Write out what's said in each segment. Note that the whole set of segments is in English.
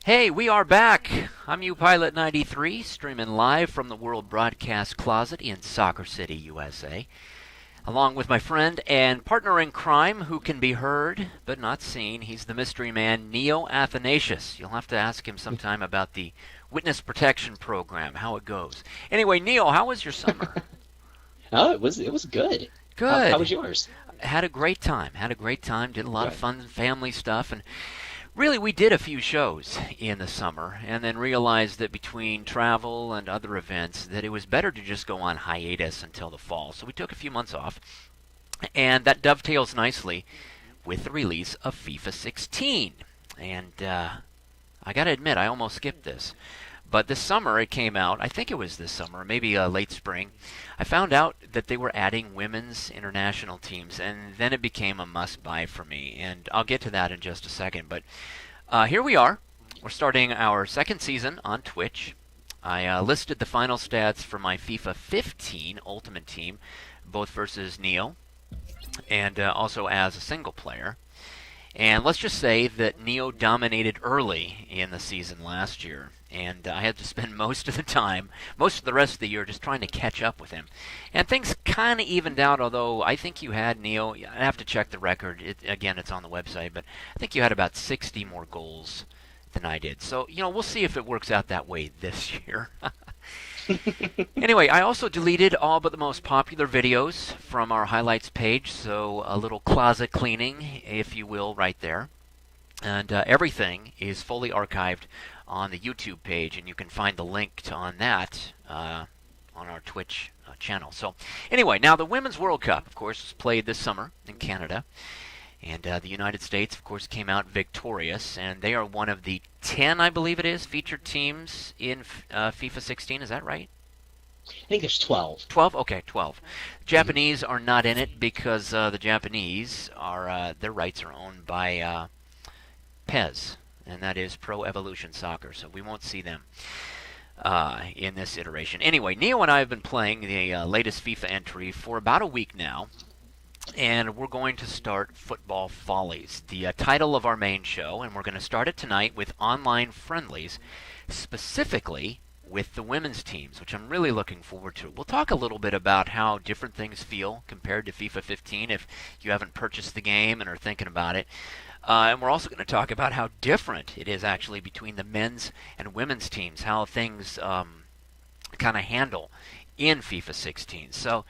Hey, we are back. I'm UPilot93, streaming live from the World Broadcast Closet in Soccer City, USA, along with my friend and partner in crime who can be heard but not seen. He's the mystery man, Neo Athanasius. You'll have to ask him sometime about the Witness Protection Program, how it goes. Anyway, Neo, how was your summer? Oh, it was good. How was Good. yours? Had a great time. Had a great time. Did a lot of Good. fun family stuff. And really, we did a few shows in the summer and then realized that between travel and other events that it was better to just go on hiatus until the fall. So we took a few months off, and that dovetails nicely with the release of FIFA 16. And I got to admit, I almost skipped this. But this summer it came out, I think it was this summer, maybe late spring. I found out that they were adding women's international teams, and then it became a must buy for me. And I'll get to that in just a second. But here we are. We're starting our second season on Twitch. I listed the final stats for my FIFA 15 Ultimate Team, both versus Neo and also as a single player. And let's just say that Neo dominated early in the season last year, and I had to spend most of the time, most of the rest of the year, just trying to catch up with him. And things kind of evened out, although I think you had, Neo, I have to check the record. Again, it's on the website, but I think you had about 60 more goals than I did. So, we'll see if it works out that way this year. Anyway, I also deleted all but the most popular videos from our highlights page, so a little closet cleaning, if you will, right there. And everything is fully archived on the YouTube page, and you can find the link on that on our Twitch channel. So, anyway, now the Women's World Cup, of course, was played this summer in Canada. And the United States, of course, came out victorious, and they are one of the 10, I believe it is, featured teams in FIFA 16. Is that right? I think there's 12. 12? Okay, 12. Mhm. Japanese are not in it because the Japanese are their rights are owned by PES, and that is Pro Evolution Soccer, so we won't see them in this iteration. Anyway, Neo and I have been playing the latest FIFA entry for about a week now. And we're going to start FUTbol Follies, the title of our main show, and we're going to start it tonight with online friendlies, specifically with the women's teams, which I'm really looking forward to. We'll talk a little bit about how different things feel compared to FIFA 15 if you haven't purchased the game and are thinking about it. And we're also going to talk about how different it is actually between the men's and women's teams, how things kind of handle in FIFA 16. So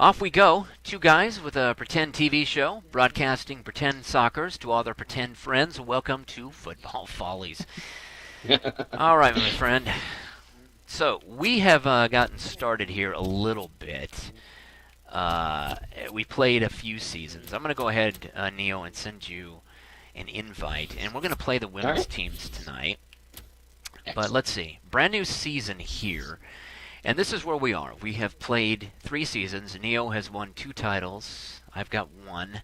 off we go. Two guys with a pretend TV show, broadcasting pretend soccers to all their pretend friends. Welcome to FUTbol Follies. All right, my friend. So we have gotten started here a little bit. We played a few seasons. I'm going to go ahead, Neo, and send you an invite. And we're going to play the All women's right. teams tonight. But Excellent. let's see. Brand new season here. And this is where we are. We have played 3 seasons. Neo has won 2 titles. I've got 1.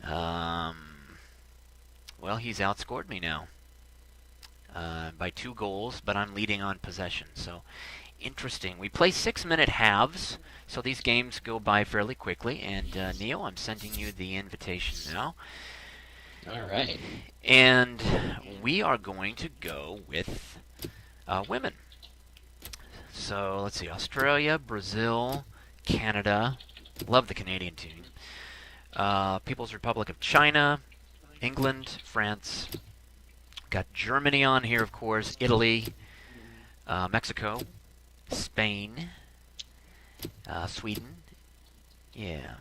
Um, well, he's outscored me now by 2 goals, but I'm leading on possession. So, interesting. We play 6-minute halves, so these games go by fairly quickly. And, Neo, I'm sending you the invitation now. All right. And we are going to go with women. So let's see, Australia, Brazil, Canada. Love the Canadian team. People's Republic of China, England, France. Got Germany on here, of course, Italy, Mexico, Spain, Sweden. Yeah.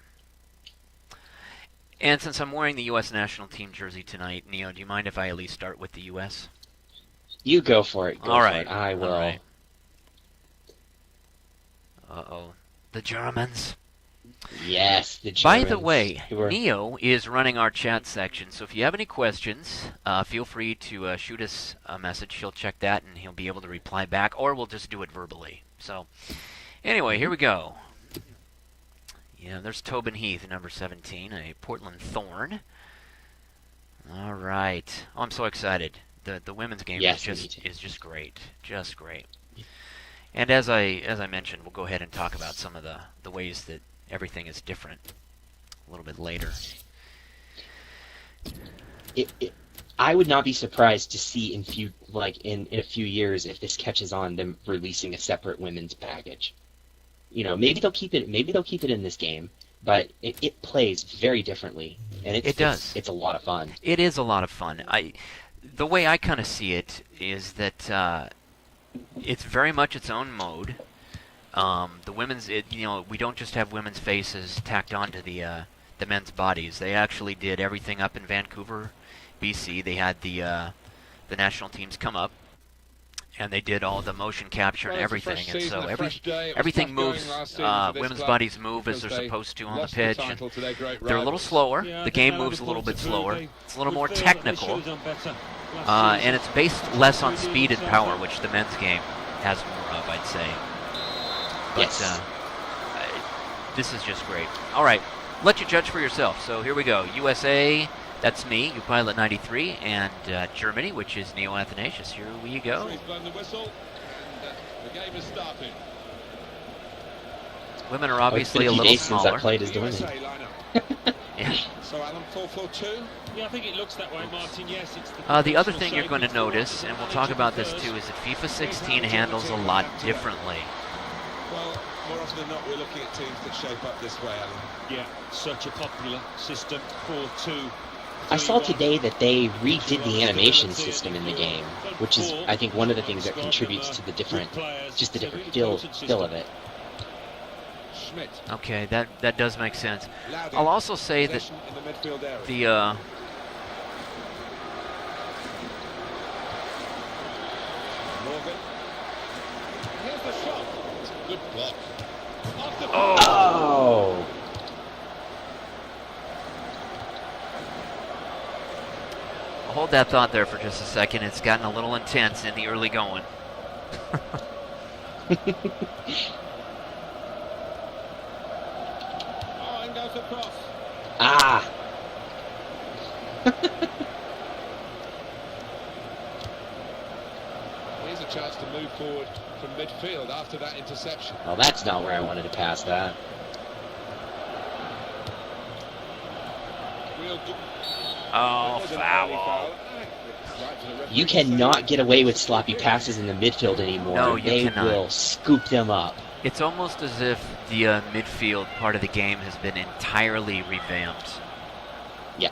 And since I'm wearing the U.S. national team jersey tonight, Neo, do you mind if I at least start with the U.S.? You go for it. Go All for right. it. I All will. right. Uh-oh. The Germans. Yes, the By the Germans. way, Who were Neo is running our chat section, so if you have any questions, feel free to shoot us a message. He'll check that, and he'll be able to reply back, or we'll just do it verbally. So, anyway, here Mhm. we go. Yeah, there's Tobin Heath, number 17, a Portland Thorn. All right. Oh, I'm so excited. The women's game Yes, me too. is just great, just great. And as I mentioned, we'll go ahead and talk about some of the ways that everything is different a little bit later. It I would not be surprised to see in a few years if this catches on, them releasing a separate women's package. Maybe they'll keep it. Maybe they'll keep it in this game, but it plays very differently, and It does. It's a lot of fun. It is a lot of fun. The way I kind of see it is that it's very much its own mode. The women's, we don't just have women's faces tacked onto the men's bodies. They actually did everything up in Vancouver, BC. They had the national teams come up, and they did all the motion capture and everything. And so everything moves. Women's bodies move as they're supposed to on the pitch. And they're a little slower. The game moves a little bit slower. It's a little more technical. And it's based less on speed and power, which the men's game has more of, I'd say. But Yes. This is just great. All right, let you judge for yourself. So here we go. USA, that's me, you pilot 93, and Germany, which is Neo Athanasius. Here we go. He's blown the whistle, and the game is starting. Women are It's obviously been a a few little days since I smaller. played as the USA women. lineup. Yeah. So Alan, 4-4-2. Yeah, I think it looks that way, Martin. Yes, it's The other thing you're going to notice, and we'll talk about this too, is that FIFA 16 handles a lot differently. Well, more often than not, we're looking at teams that shape up this way, Alan. Yeah, such a popular system. 4-2. I saw today that they redid the animation system in the game, which is, I think, one of the things that contributes to the different feel of it. Schmidt. Okay, that does make sense. Loudon. I'll also say that Possession in the midfield area. the Morgan. Here's the shot. Good block. Off the Oh! hold that thought there for just a second. It's gotten a little intense in the early going. Oh, and goes across. Ah! Here's a chance to move forward from midfield after that interception. Well, that's not where I wanted to pass that. Real good. Oh, It was an early foul. Right to the referee. You cannot get away with sloppy passes in the midfield anymore. No, you they cannot. will scoop them up. It's almost as if the midfield part of the game has been entirely revamped. Yeah.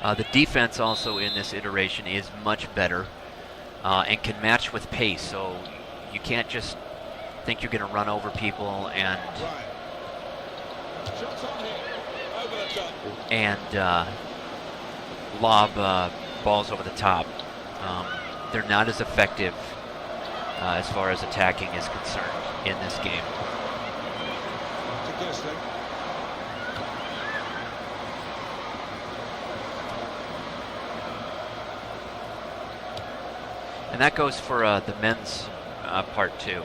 The defense also in this iteration is much better and can match with pace. So you can't just think you're going to run over people and Right. Shots on here. Over the top. lob balls over the top. They're not as effective as far as attacking is concerned in this game. To Gosling. And that goes for the men's part too.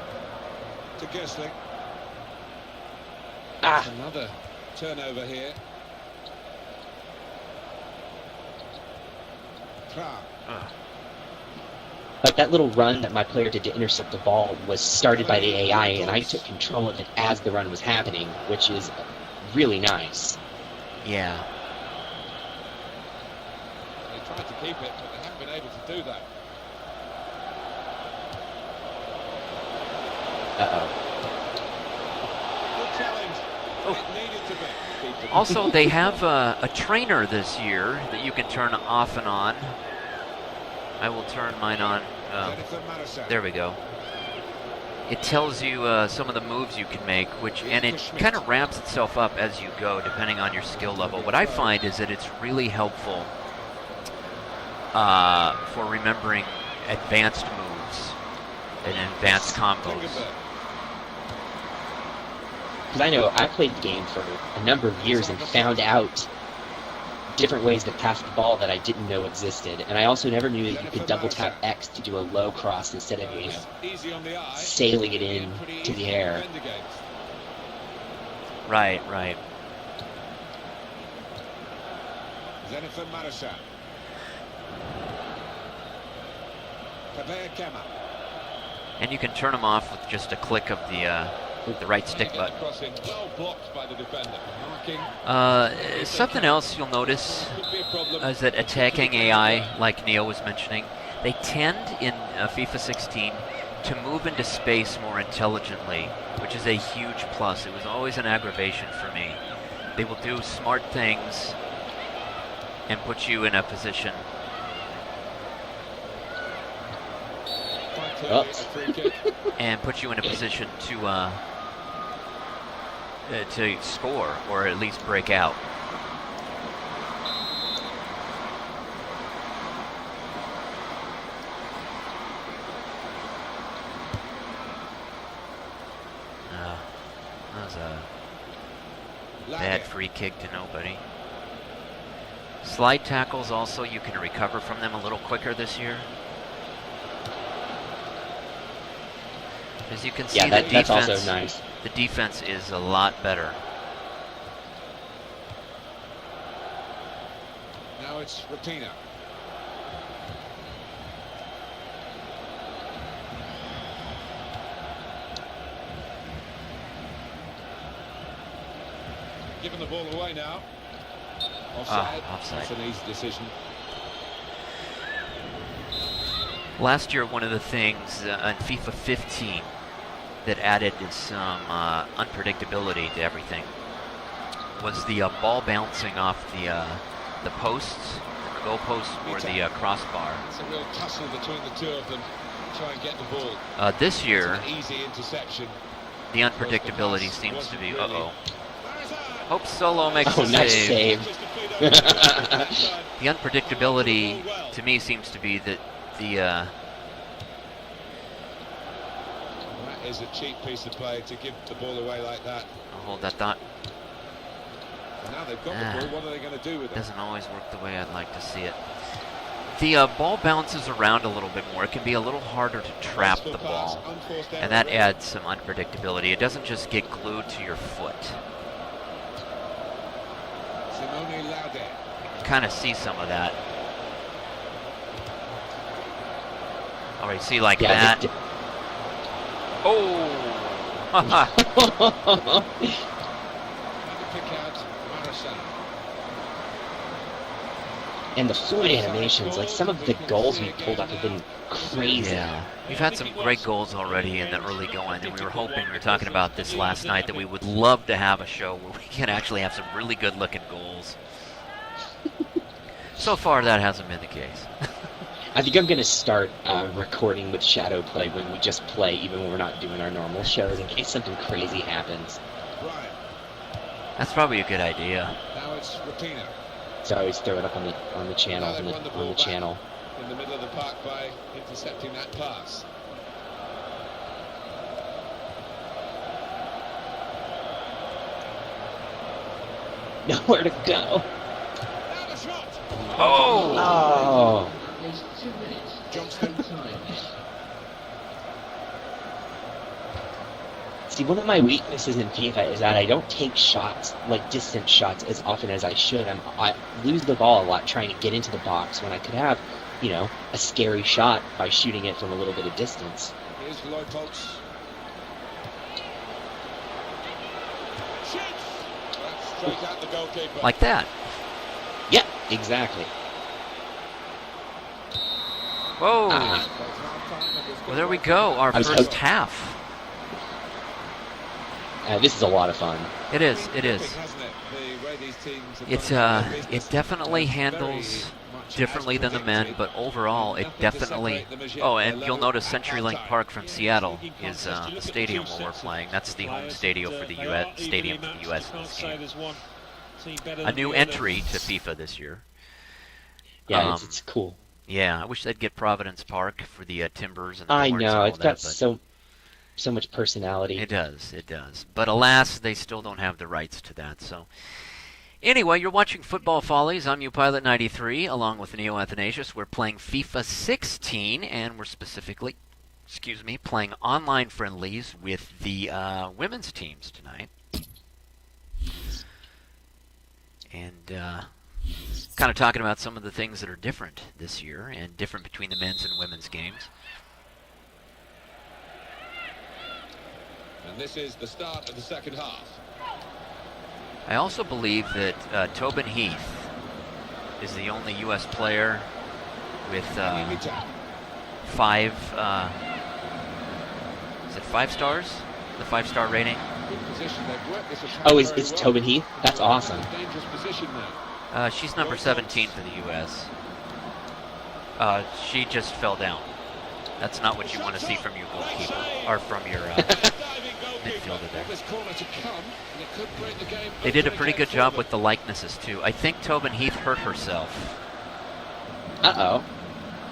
To Gosling. Ah! Another turnover here. Clark. Like that little run that my player did to intercept the ball was started by the AI, and I took control of it as the run was happening, which is really nice. Yeah. They tried to keep it, but they haven't been able to do that. Uh-oh. Good challenge. Oh. It needed to be. Keep it. Also, they have a trainer this year that you can turn off and on. I will turn mine on. Jennifer Marasek. There we go. It tells you some of the moves you can make, and it kind of ramps itself up as you go, depending on your skill level. What I find is that it's really helpful for remembering advanced moves and advanced combos. Klingenberg. Because I know I played the game for a number of years and found out different ways to pass the ball that I didn't know existed. And I also never knew that you could double tap X to do a low cross instead of, Easy on the eye. sailing it in Pretty to easy the air. defend against. Right, right. Jennifer Marasek. Tabea Kema. And you can turn them off with just a click of the the right stick button. Crossing, well blocked by the defender. Marking. Something else you'll notice Could be a problem. is that attacking AI, like Neil was mentioning, they tend in FIFA 16 to move into space more intelligently, which is a huge plus. It was always an aggravation for me. They will do smart things and put you in a position. Quite clearly a free kick. And put you in a position to score or at least break out. That was a bad free kick to nobody. Slide tackles also, you can recover from them a little quicker this year. As you can see, the defense, that's also nice. The defense is a lot better. Now it's Rapina. Giving the ball away now. Offside. Offside. That's an easy decision. Last year, one of the things on FIFA 15 that added some unpredictability to everything was the ball bouncing off the posts, the goal posts, or the crossbar. It's a real tussle between the two of them. Try and get the ball. This year, It's an easy interception. the unpredictability seems to be. Hope Solo makes a nice save. save. The unpredictability to me seems to be that the That is a cheap piece of play to give the ball away like that. I'll hold that thought. And now they've got the ball. What are they going to do with it? Doesn't always work the way I'd like to see it. The ball bounces around a little bit more. It can be a little harder to trap the ball, and that adds some unpredictability. It doesn't just get glued to your foot. Simone Laude. You can kind of see some of that. All right, see like that. Oh! And the fluid animations, like some of the goals we pulled up have been crazy. Yeah, we've had some great goals already in the early going, and we were talking about this last night, that we would love to have a show where we can actually have some really good-looking goals. So far, that hasn't been the case. I think I'm going to start recording with Shadow Play when we just play, even when we're not doing our normal shows, in case something crazy happens. Right. That's probably a good idea. Now it's Rapina. So I always throw it up on the channel, Now they've won the ball on the back channel. in the middle of the park by intercepting that pass. Nowhere to go. Now the shot. Oh! Oh. Johnston. See, one of my weaknesses in FIFA is that I don't take shots, like distant shots, as often as I should. I lose the ball a lot trying to get into the box when I could have, a scary shot by shooting it from a little bit of distance. Here's Leupolz. Shoots. That's straight at the goalkeeper. Like that. Yeah, exactly. Whoa! Ah. Well, there we go, our I was first hoping- half. This is a lot of fun. It is, it is. Hasn't it? The way these teams have It's done their business it definitely very handles much differently as than the men, predicted. but overall it Nothing to definitely. separate them as yet. Oh, They're and you'll level notice at CenturyLink halftime. Park from Seattle is the stadium where we're playing. That's the home stadium for the U.S. Stadium for the U.S. in this game. A new entry to FIFA this year. Yeah, it's cool. Yeah, I wish they'd get Providence Park for the Timbers and the I Hornets know, and all it's that, got but so much personality. it does, it does. But alas, they still don't have the rights to that. So anyway, you're watching Football Follies. I'm UPilot93, along with Neo Athanasius. We're playing FIFA 16, and we're specifically, playing online friendlies with the women's teams tonight. And kind of talking about some of the things that are different this year and different between the men's and women's games. And this is the start of the second half. I also believe that Tobin Heath is the only U.S. player with 5. Is it 5 stars? The 5-star rating. Oh, it's Tobin Heath? That's awesome. Dangerous position now. She's number 17 for the U.S. She just fell down. That's not what you want to see from your goalkeeper, or from your midfielder there. They did a pretty good job with the likenesses, too. I think Tobin Heath hurt herself. Uh-oh.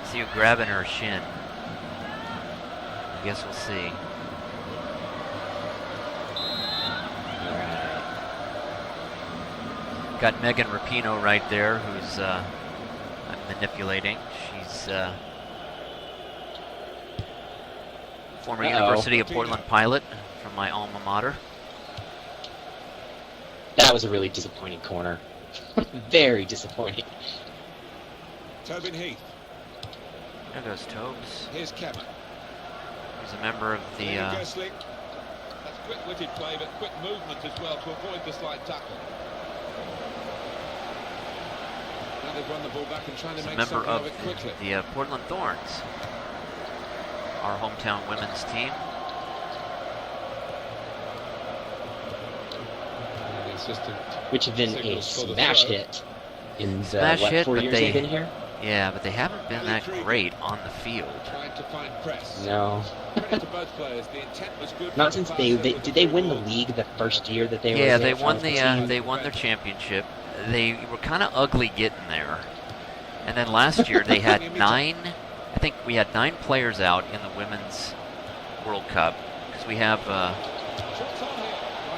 See you grabbing her shin. I guess we'll see. Got Megan Rapinoe right there, who's manipulating. She's former University of Portland pilot from my alma mater. That was a really disappointing corner. Very disappointing. Tobin Heath. There goes Tobes. Here's Kemmer. He's a member of the... That's quick-witted play, but quick movement as well to avoid the slight tackle. Now they've run the ball back and trying to make something of it quickly. The Portland Thorns, our hometown women's team. And the assistant, which have been a smash hit in the, Smash hit, 4 but years they- they've been here? Yeah, but they haven't been that great on the field. trying to find press. No. Credit to both players. The intent was good. Not since did they win the league the first year that they were Yeah, there? they won they won their championship. They were kind of ugly getting there. And then last year they had 9, I think we had 9 players out in the Women's World Cup. Because we have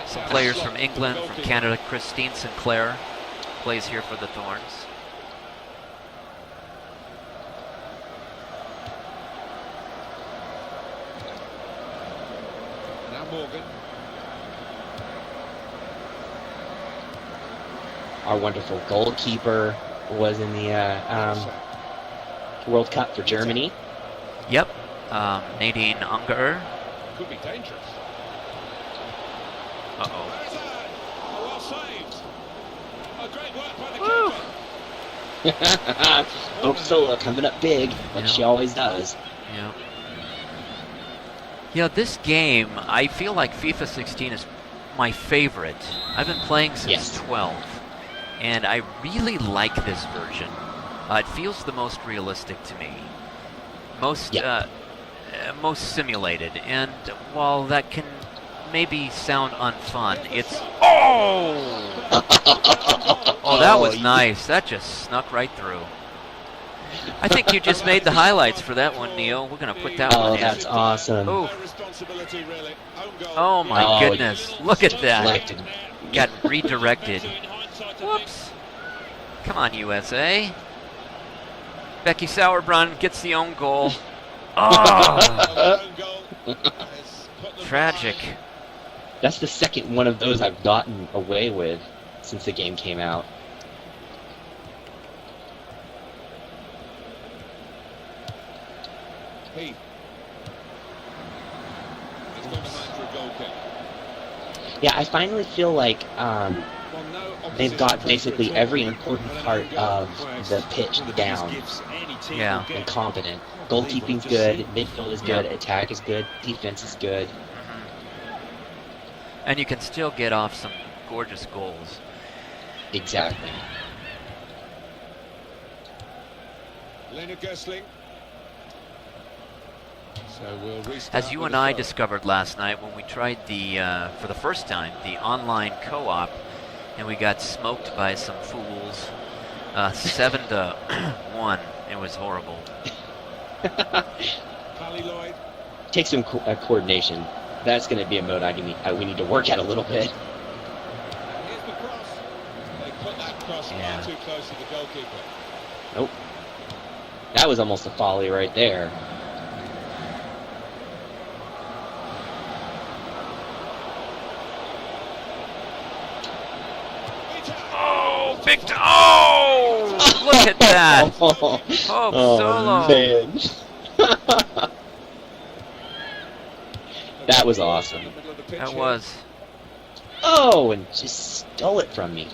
some players from England, from Canada. Christine Sinclair plays here for the Thorns. Now Morgan. Our wonderful goalkeeper was in the World Cup for Germany. Yep, Nadine Unger. Could be dangerous. Uh-oh. There's that. Oh, well saved. A great work by the Woo. keeper. Ursula coming up big, like Yeah. she always does. Yeah. You know, this game, I feel like FIFA 16 is my favorite. I've been playing since Yes. 12, and I really like this version. It feels the most realistic to me, most most simulated. And while that can maybe sound unfun, it's oh, that was nice. That just snuck right through. I think you just made the highlights for that one, Neil. We're gonna put that one Oh, in. that's awesome. Oh. No responsibility, really. Own goal. Oh my Oh, goodness! Look at that. Deflected. Got redirected. Whoops! Come on, USA. Becky Sauerbrunn gets the own goal. Oh, Own goal has put them tragic. behind. That's the second one of those I've gotten away with since the game came out. Heath. He's gone behind for a goal kick. Yeah, I finally feel like Well, no they've opposition got pressure basically at all. every important part of the pitch down Yeah. and competent. Goalkeeping's good, midfield is good, attack is good, defense is good. And you can still get off some gorgeous goals. Exactly. Lena Gessling. So we'll restart As you with and a I throw. discovered last night when we tried the, for the first time, the online co-op, and we got smoked by some fools, 7-1. It was horrible. Pally Lloyd. Take some coordination. That's going to be a mode we need to work at a little bit. And here's the cross. They put that cross Yeah. far too close to the goalkeeper. Nope. That was almost a folly right there. Oh, Victor! Oh, look at that! Oh, Solo. man. That was awesome. In the middle of the pitch That here. was. Oh, and just stole it from me.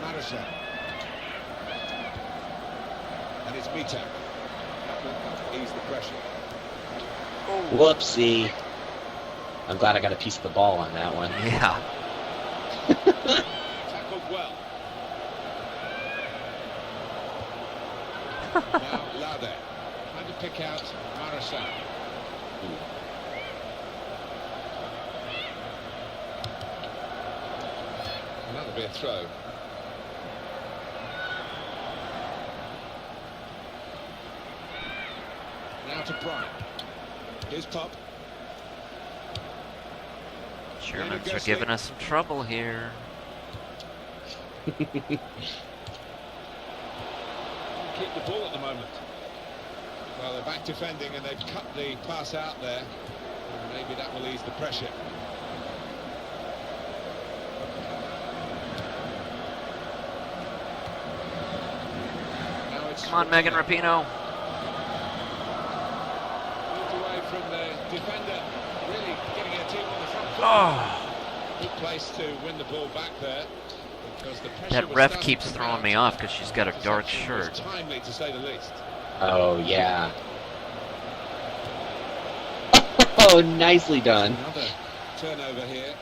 Marisa. And it's Mita. That will ease the pressure. Whoopsie. I'm glad I got a piece of the ball on that one. Yeah. Tackled well. Now Lade. Trying to pick out Marisa. And that'll be a throw. Now to Bryant. Here's Pop. Germans are giving us some trouble here. Keep the ball at the moment. Well, they're back defending and they've cut the pass out there. And maybe that will ease the pressure. Now it's Come on, Megan Rapinoe. moved away from the defender, really getting her team on the front foot. Oh, Good place to win the ball back there. Because the pressure that was ref starting keeps to throwing mount. me off because she's got a dark Interception was shirt. timely, to say the least. Oh, yeah. Oh, nicely done. Another turnover here.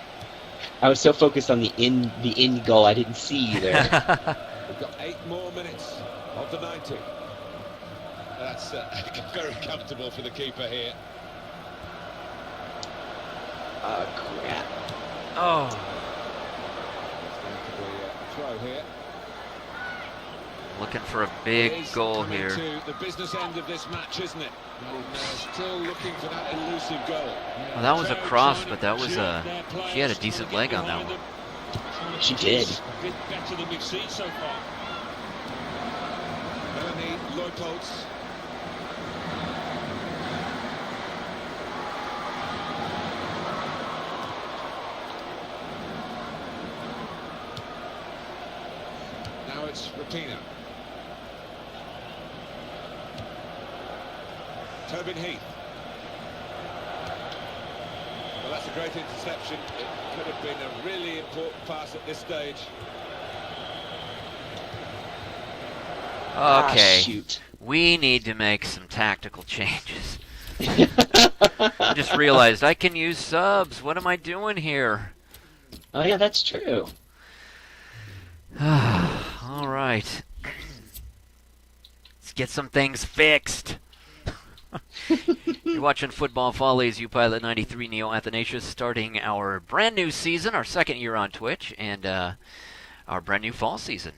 I was so focused on the in goal, I didn't see you there. We've got 8 more minutes of the 90. That's very comfortable for the keeper here. Oh, crap. Oh, It's going to be a throw here. looking for a It big is goal coming here. to the business end of this match, isn't it? And, still looking for that elusive goal. Well, that was a cross, but that was a. She had a decent leg on that one. She did. A bit better than we've seen so far. Melanie Leupolz. Now it's Rapinoe. Tobin Heath. Well, that's a great interception. It could have been a really important pass at this stage. Ah, Okay, shoot. we need to make some tactical changes. I just realized I can use subs. What am I doing here? Oh, yeah, that's true. All right. Let's get some things fixed. You're watching Football Follies, UPilot 93 Neo Athanasius, starting our brand new season, our second year on Twitch, and our brand new fall season.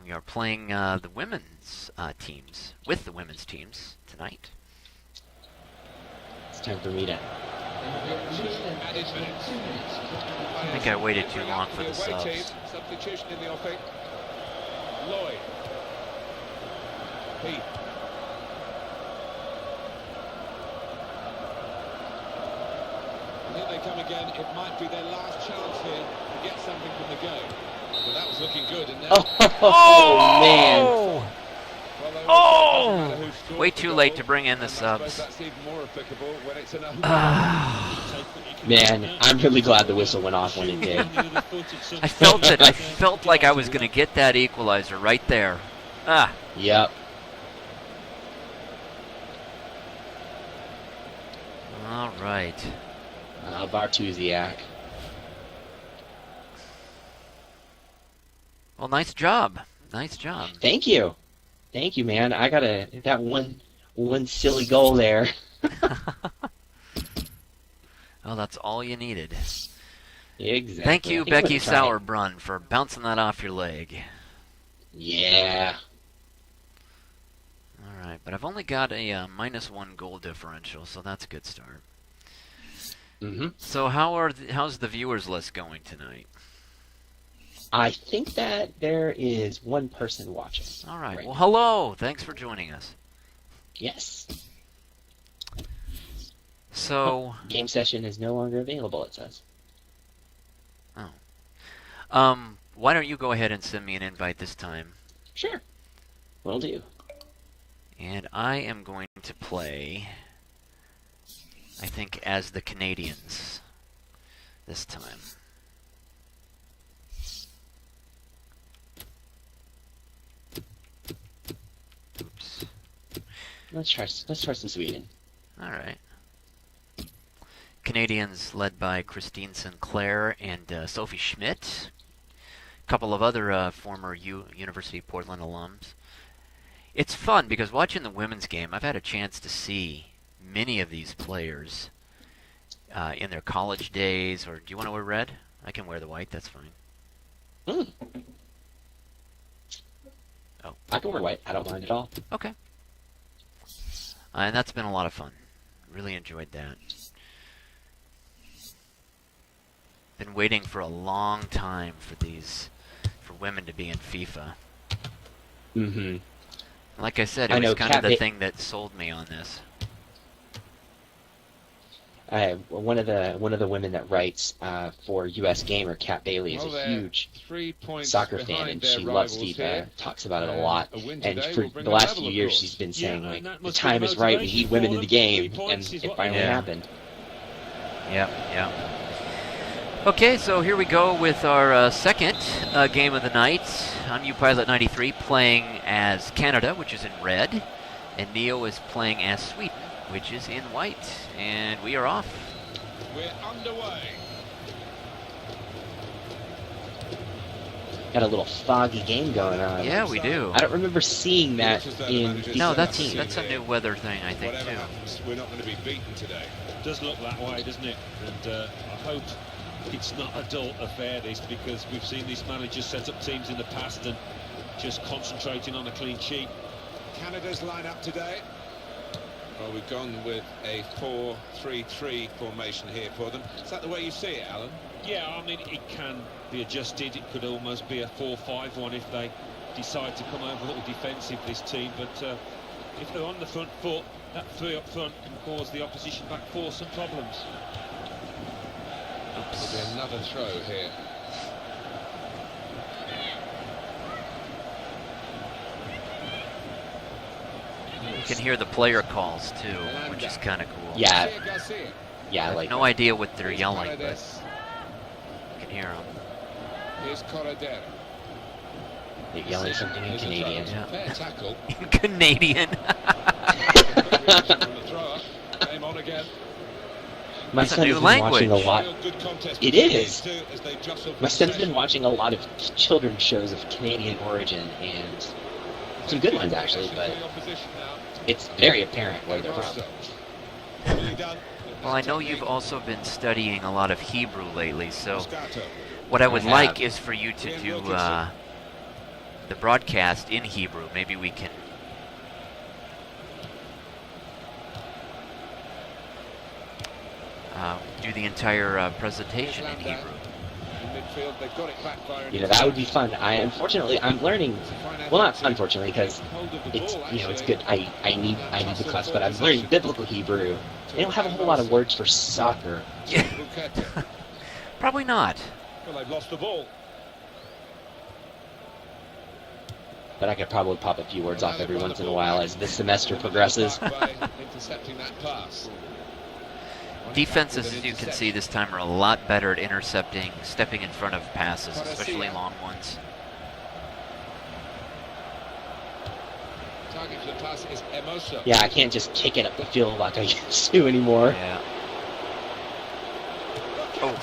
We are playing the women's teams, with the women's teams tonight. It's time for me to... Added minutes. I think I waited too long for the away team. subs. Substitution in the offing. Lloyd. Heath. I think they come again. It might be their last chance here to get something from the game. Well, that was looking good. And now, Oh, man. Oh! well, they Oh! doesn't matter who scored Way the too goal, late to bring in the and I suppose subs. that's even more applicable when it's an own Man, I'm really glad the whistle went off when it did. I felt it. I felt like I was going to get that equalizer right there. Ah. Yep. All right. Bartusiak. Well, nice job. Nice job. Thank you. Thank you, man. I got that one silly goal there. Oh, that's all you needed. Exactly. Thank you, I think Becky we're gonna try it. Sauerbrunn, for bouncing that off your leg. Yeah. All right, but I've only got a -1 goal differential, so that's a good start. Mhm. So how's the viewers list going tonight? I think that there is one person watching. All right. Right. Well, hello. Thanks for joining us. Yes. So, Game session is no longer available, it says. why don't you go ahead and send me an invite this time? Sure. Will do. And I am going to play, I think, as the Canadians this time. Oops. Let's try some Sweden. All right. Canadians led by Christine Sinclair and Sophie Schmidt. A couple of other former University of Portland alums. It's fun because watching the women's game, I've had a chance to see many of these players in their college days. Or do you want to wear red? I can wear the white. That's fine. Mm. Oh, I can wear white. I don't mind at all. okay. And that's been a lot of fun. Really enjoyed that. Been waiting for a long time for women to be in FIFA. Mm-hmm. Like I said, I it know, was kind of Kat the thing that sold me on this. One of the women that writes for US Gamer, Kat Bailey, is a huge 3 points soccer fan, and she loves FIFA. Talks about it a lot. And for the last few years, she's been saying like, the time is right. We need women in the game, and it finally happened. Yep, yep. Okay, so here we go with our second game of the night. I'm U-Pilot 93 playing as Canada, which is in red, and Neo is playing as Sweden, which is in white. And we are off. We're underway. Got a little foggy game going on. Yeah, we do. I don't remember seeing that in No, FIFA. that's a new weather thing, I think, Whatever too. happens, we're not going to be beaten today. It does look that way, doesn't it? And I hope it's not a dull affair, this, because we've seen these managers set up teams in the past and just concentrating on a clean sheet. Canada's lineup today. Well, we've gone with a 4-3-3 formation here for them. Is that the way you see it, Alan? Yeah, I mean, it can be adjusted. It could almost be a 4-5-1 if they decide to come over a little defensive, this team. But if they're on the front foot, that three up front can cause the opposition back four some problems. There'll be another throw here. You can hear the player calls, too, which is kind of cool. Yeah, Garcia. yeah, I have like no idea what they're Here's yelling, but Paredes. you can hear them. Here's Corredera. they're yelling something in Here's a throw. Canadian. Yeah. Fair tackle. Canadian. From the thrower. Game on again. My That's a son new has been watching a language. lot. Real good contest It between is. these two as they jostle for My son's been possession. watching a lot of children's shows of Canadian origin, and some good ones actually, but The opposition now. it's very apparent where they're from. Rosso. Lovely done. Well, I know you've also been studying a lot of Hebrew lately, so Moscato. what I would I like have. is for you to Ian do Wilkinson. the broadcast in Hebrew. Maybe we can do the entire presentation in Here's Landa. Hebrew. In midfield, they've got it back by You know, that would be fun. I'm learning. Well, not unfortunately, because it's it's good. I need the class, but I'm learning biblical Hebrew. They don't have a whole lot of words for soccer, Yeah, probably not. Well, they've lost the ball. but I could probably pop a few words off every once in a while as the semester progresses. By intercepting that pass. Defenses, as you can see this time, are a lot better at intercepting, stepping in front of passes, especially long ones. Target for the pass is Emoso. Yeah, I can't just kick it up the field like I used to anymore. Yeah. Oh.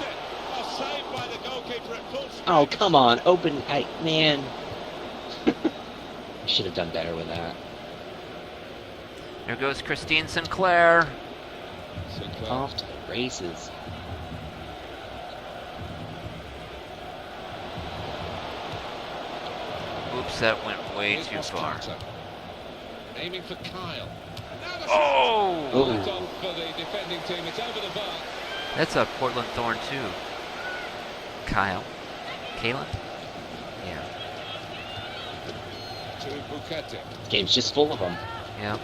Saved by the goalkeeper at full speed. Oh, come on, man. I should have done better with that. There goes Christine Sinclair. Sinclair. Off to the races. Oops, that went way Here's too far. Moscato. Aiming for Kyle. Now the Oh! Oh. shot on for the defending team. It's over the bar. That's a Portland Thorn, too. Kyle. Kalen? Yeah. To Bukete. Game's just full of them. Yeah.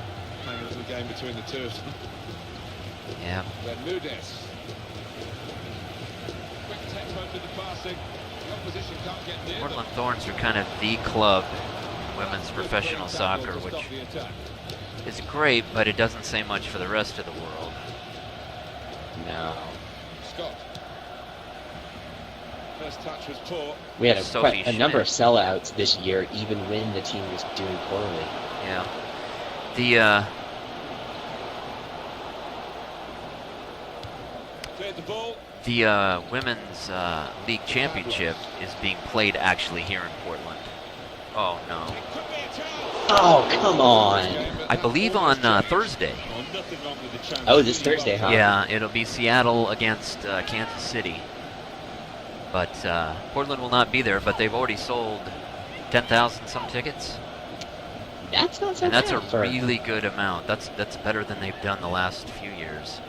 Playing a little game between the two of them. Yeah. Then Nudes. Quick tempo to the passing. The opposition can't get near Portland them. Thorns are kind of the club in women's professional Brilliant tackle soccer, to which stop the attack. is great, but it doesn't say much for the rest of the world. No. Scott. First touch was poor. We had Sophie a number of Schmidt. sellouts this year, even when the team was doing poorly. Yeah. Cleared the ball. The women's league championship is being played actually here in Portland. Oh no! It could be a chance. Oh, come on. I believe on Thursday. Oh, nothing wrong with the chance. Oh, this Thursday, huh? Yeah, it'll be Seattle against Kansas City. But Portland will not be there. But they've already sold 10,000 some tickets, That's not so and that's bad a for- really good amount. That's better than they've done the last few years.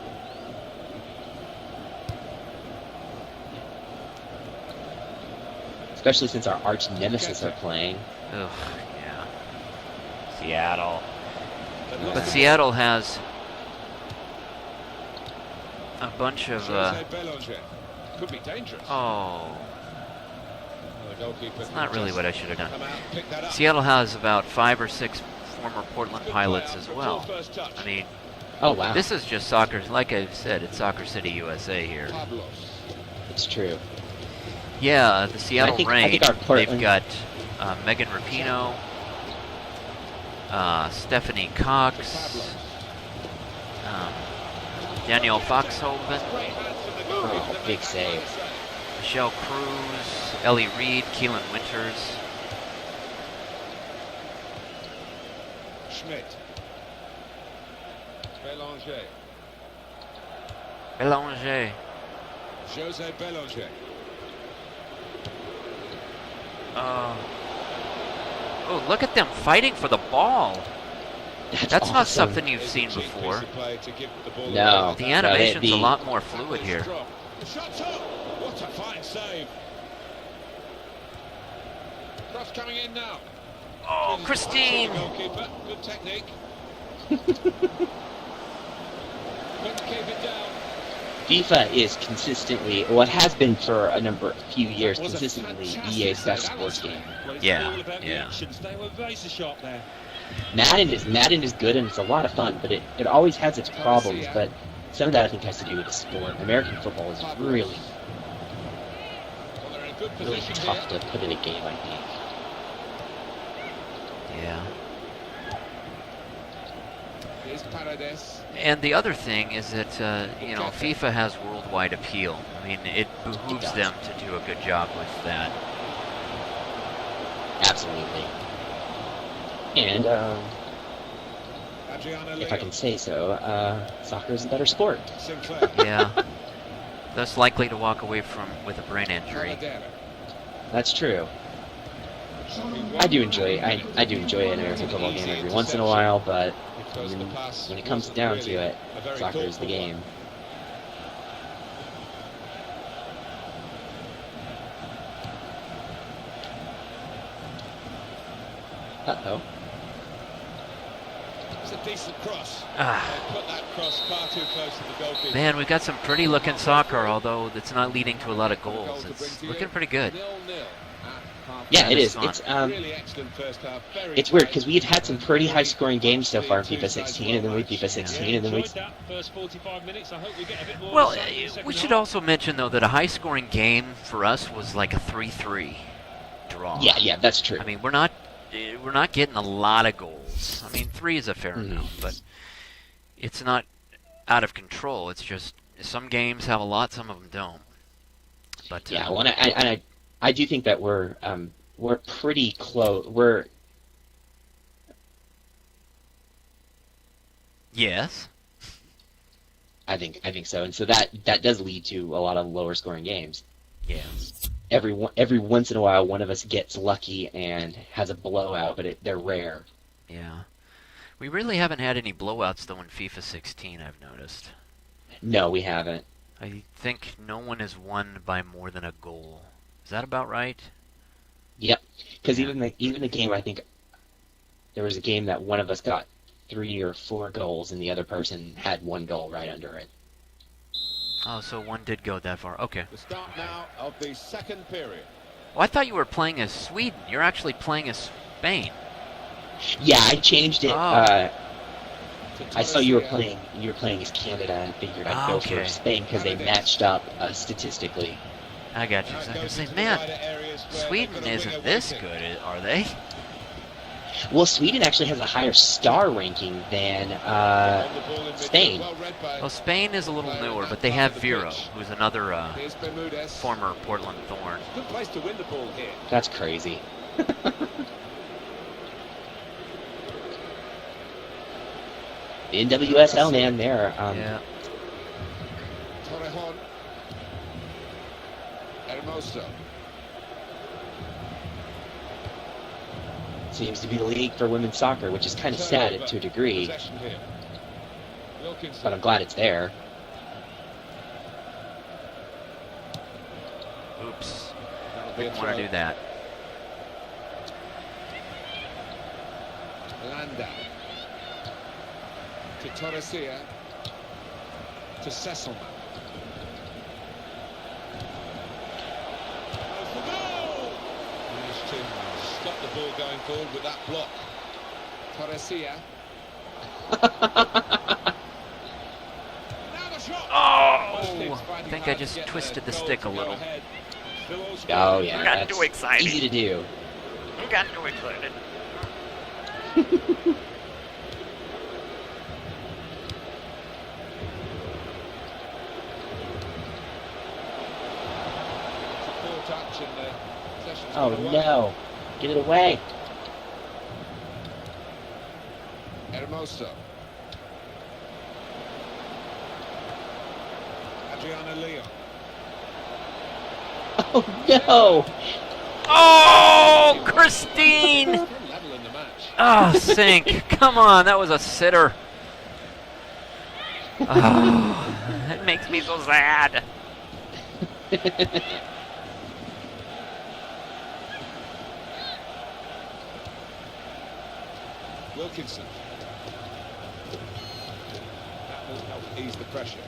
Especially since our arch nemesis are playing. Ugh, yeah. Seattle. Yeah. But Seattle has a bunch of. Jose Belanger. Could be dangerous. Oh, The goalkeeper that's not really what I should have done. come out, pick that up. Seattle has about 5 or 6 former Portland Good pilots player as for a well. poor first touch. I mean, Oh, wow. this is just soccer. Like I said, it's Soccer City, USA here. Pablos. It's true. Yeah, the Seattle I Reign. think our They've Portland- got Megan Rapinoe, Stephanie Cox, Pablos. Danielle Foxhoven, Great hands from the Oh, goalkeeper. big save. Michelle Cruz, Ellie Reed, Keelan Winters. Schmidt. Belanger. Belanger. Jose Belanger. Oh, look at them fighting for the ball. That's not awesome. something you've It's a seen cheap before. piece of play to give the ball No. away. The they- animation's a the- lot more That fluid was here. strong. The shot's up. What a fine save. Cross coming in now. Oh, Christine! The goalkeeper. Good technique. Couldn't keep it down. FIFA is consistently, well, it has been for a few years, Was a consistently fantastic EA's best save. sports game. Well, it's Yeah, all about the yeah. actions. They were razor sharp there. Madden is good and it's a lot of fun, but it always has its problems. But some of that I think has to do with the sport. American football is really Well, they're in a good really position tough here. to put in a game, I think. Yeah. Here's Paredes. And the other thing is that, FIFA has worldwide appeal. I mean, it behooves does. them to do a good job with that. Absolutely. And Adriana if I Leal. can say so, soccer is a better sport. Sinclair. Yeah. Less likely to walk away with a brain injury. Paladera. That's true. I do enjoy an American football game every once in a while, but Because the pass when it comes wasn't down really to it, a very soccer is the thoughtful game. one. Uh-oh. It's a decent cross. Ah, They put that cross far too close to the goalkeeper. man, we've got some pretty looking soccer, although it's not leading to a lot of Goal goals. to bring It's to looking you. pretty good. 0-0 at half Yeah, time. it is. fun. It's Really excellent first half. Very it's weird tight. because we've had some pretty high-scoring games so far in FIFA 16, and then we FIFA 16, and then we. Enjoyed that first 45 minutes. I hope we get a bit more. Well, excitement in the second we should half. also mention, though, that a high-scoring game for us was like a 3-3 draw. Yeah, that's true. I mean, we're not getting a lot of goals. I mean, 3 is a fair Mhm. amount, but it's not out of control. It's just some games have a lot, some of them don't. But Yeah, well, and I do think that we're pretty close. yes, I think so, and so that does lead to a lot of lower scoring games. yeah. Every once in a while, one of us gets lucky and has a blowout, but they're rare. Yeah. We really haven't had any blowouts, though, in FIFA 16, I've noticed. No, we haven't. I think no one has won by more than a goal. Is that about right? Yep, because Yeah. even the game, I think there was a game that one of us got 3 or 4 goals, and the other person had 1 goal right under it. Oh, so one did go that far. Okay. The start now of the second period. Well, I thought you were playing as Sweden. You're actually playing as Spain. Yeah, I changed it. Oh. I saw you were playing. You were playing as Canada, and figured I'd go for Okay. Spain because they matched up statistically. I got you. I was going to say, man, Sweden isn't this good, are they? Well, Sweden actually has a higher star ranking than Spain. Well, Spain is a little newer, but they have Vero, who's another former Portland Thorn. Good place to win the ball here. That's crazy. The NWSL, man, there. Yeah. Torrejon. Hermoso. Seems to be the league for women's soccer, which is kind of sad to a degree, Possession here. Wilkinson. but I'm glad it's there. Oops. That'll be a Didn't want to throw. do that. Landa. To Torresia. To Sesselman. Managed to stop the ball going forward with that block. Torresia. Now the shot. Oh! I think I just twisted the stick a little. Oh yeah, I got that's too excited. easy to do. I got too excited. Poor touch and the possession's Oh gone away. no, get it away. Hermoso. Adriana Leon. Oh no. Oh, Christine! Still level in the match. Oh, sink. Come on, that was a sitter. Oh, that makes me so sad. Wilkinson. That will help ease the pressure.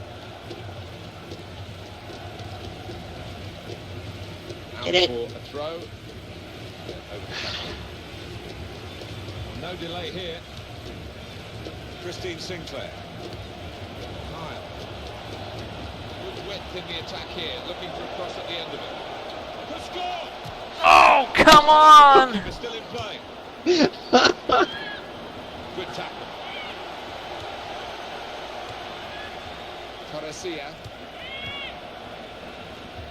Out Get it. for a throw. Over the top. No delay here. Christine Sinclair. Kyle. Good width in the attack here. Looking for a cross at the end of it. Could score! Oh, come on! We're still in play. Good tackle. Torresia.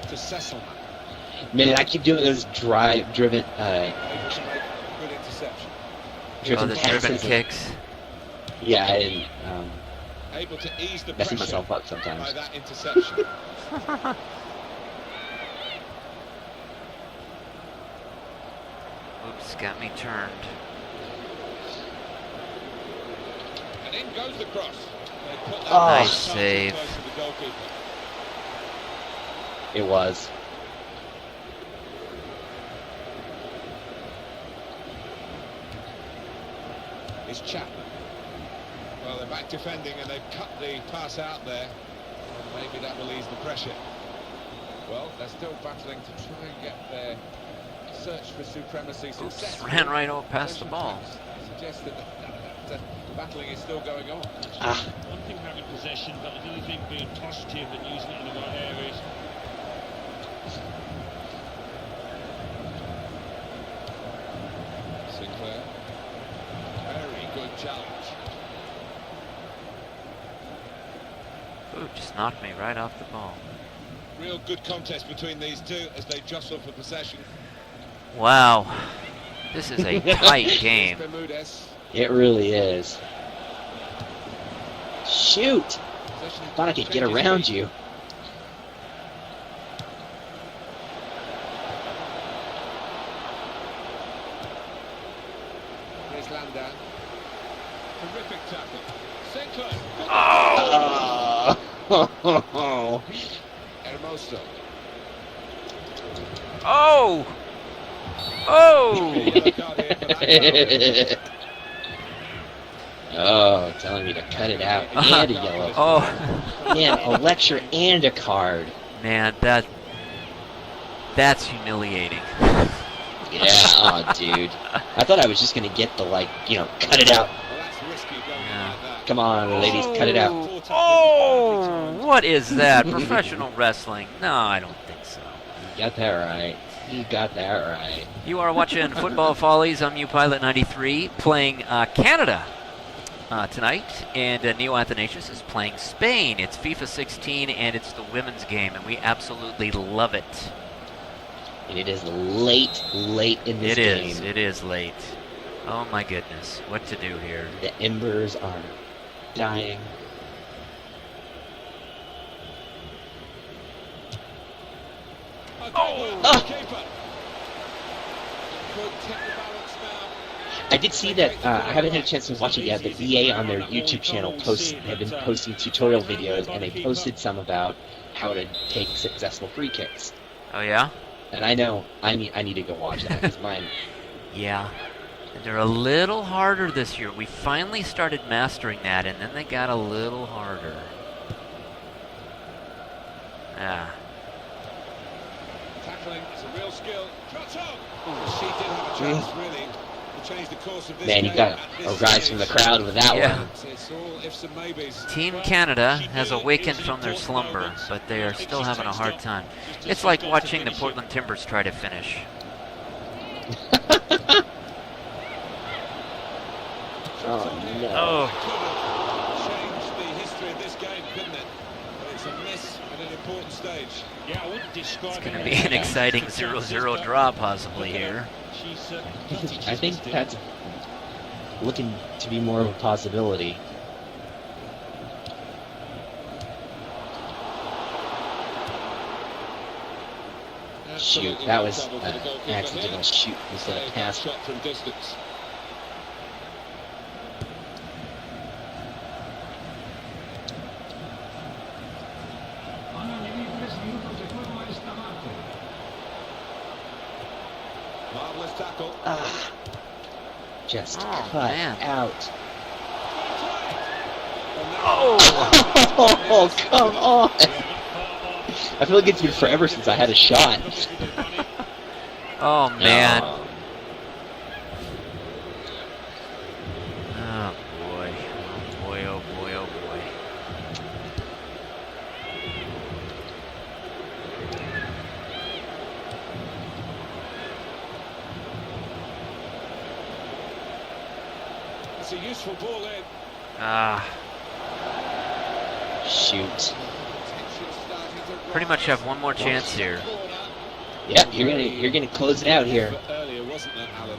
To Sesselman. Man, I keep doing those driven Able to make good interception. Oh, the driven passes. kicks. Yeah, and Able to ease the messing pressure myself up by sometimes. that interception. Oops, got me turned. And in goes the cross. They put that Oh. Nice far too save. close to the goalkeeper. It was. It's Chapman. Well, they're back defending and they've cut the pass out there. And maybe that will ease the pressure. Well, they're still battling to try and get their search for supremacy Oops, successful. ran right over past the ball. Suggests that the battling is still going on. Ah, One thing having possession, but I do think being positive and using it in the right areas. Sinclair. Very good challenge. Ooh, just knocked me right off the ball. Real good contest between these two as they jostle for possession. Wow. This is a tight game. Bermudez. it really is. Shoot! Possession Thought I could get changes around feet. you. Here's Landa. Terrific tackle. Sinclair. Oh! Hermoso. Oh! Oh! Yellow card here for that foul. Oh, telling me to cut it out and a yellow. Oh, Man, a lecture and a card. man, that's humiliating. Yeah, oh, dude. I thought I was just gonna get the cut it out. Well, that's risky going Yeah. like that. Come on, ladies, cut it out. Oh, what is that? Professional wrestling? No, I don't think so. You got that right. You got that right. You are watching Football Follies. I'm U-Pilot93 playing Canada tonight, and Neo Athanasius is playing Spain. It's FIFA 16, and it's the women's game, and we absolutely love it. And it is late in this game. It is late. Oh my goodness, what to do here? The embers are dying. I did see that. I haven't had a chance to watch it yet, but EA on their YouTube channel have been posting tutorial videos, and they posted some about how to take successful free kicks. Oh yeah? And I know I need to go watch that because mine. Yeah. And they're a little harder this year. We finally started mastering that, and then they got a little harder. Ah. Tackling is a real skill. Shot on! She did have a chance, really, to change the course of this Man, you game got at a this rise stage. from the crowd with that Yeah. one. It's all ifs and maybes. Team Canada has awakened from their slumber, but they are still having a hard time. It's like watching the Portland Timbers try to finish. Oh no. Oh. Could have changed the history of this game, couldn't it? But it's a miss at an important stage. Yeah, I wouldn't describe It's going to be an exciting 0-0 draw possibly here. I think that's looking to be more of a possibility. Shoot, that was an accidental shoot instead of pass. Shot from distance. Marvelous tackle. Just Oh, cut man. out. Oh! Oh, come on! I feel like it's been forever since I had a shot. Oh, man. Oh. Oh, boy. Oh, boy, oh, boy, oh, boy. It's a useful ball in. Ah, Shoot. pretty much have one more chance here. Yeah, you're gonna close it out here. Earlier, wasn't that, Alan?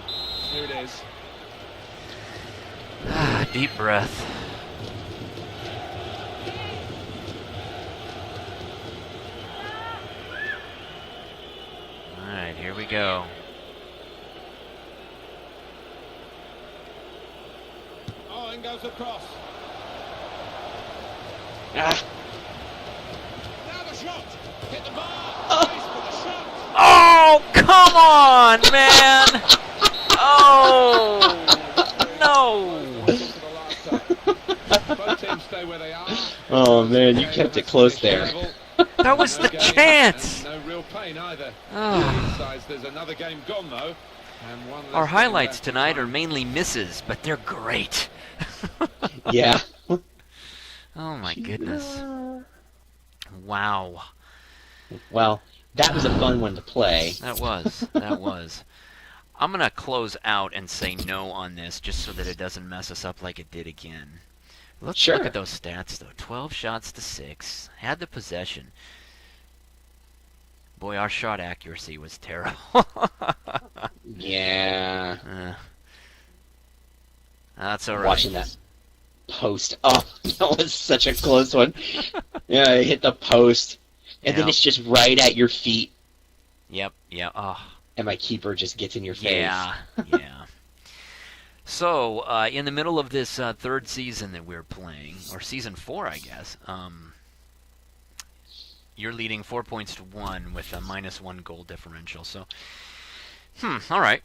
Here it is. Ah, deep breath. All right, here we go. Oh, in goes the cross. Ah. Now the shot. Hit the bar. Oh. Nice for the shot. Oh, come on, man! Oh, no! For the last time. Both teams stay where they are. Oh man, you kept it close there. That was the chance! No real pain either. Ah. Besides, there's another game gone though. And one less Our game highlights left to tonight try are and mainly misses, but they're great. Yeah. Oh my goodness. Wow. Well, that was a fun one to play. That was. I'm going to close out and say no on this just so that it doesn't mess us up like it did again. Let's Sure. look at those stats, though. 12 shots to 6. Had the possession. Boy, our shot accuracy was terrible. Yeah. That's all right. Watching that post. Oh, that was such a close one. Yeah, it hit the post. And then Yeah. it's just right at your feet. Yep, yeah. Oh, And my keeper just gets in your face. yeah, yeah. So, in the middle of this third season that we're playing, or season 4, I guess, you're leading 4 points to 1 with a -1 goal differential. So, all right.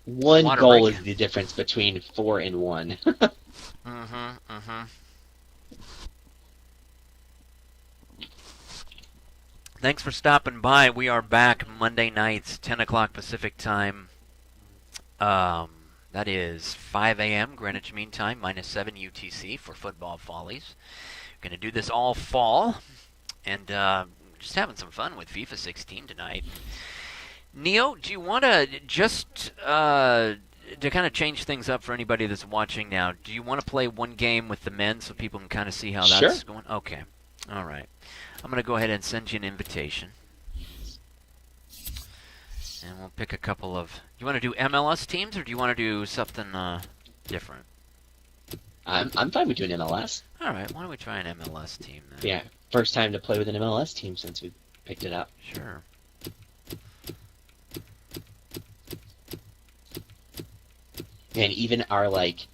One Water goal break. is the difference between 4 and 1. Thanks for stopping by. We are back Monday nights, 10 o'clock Pacific time. That is 5 a.m. Greenwich Mean Time, -7 UTC for FUTbol Follies. Going to do this all fall, and just having some fun with FIFA 16 tonight. Neo, do you want to just to kind of change things up for anybody that's watching now? Do you want to play one game with the men so people can kind of see how that's going? Okay, all right. I'm going to go ahead and send you an invitation. And we'll pick a couple of... You want to do MLS teams, or do you want to do something different? I'm fine with doing MLS. All right, why don't we try an MLS team then? Yeah, first time to play with an MLS team since we picked it up. Sure. And even our, like,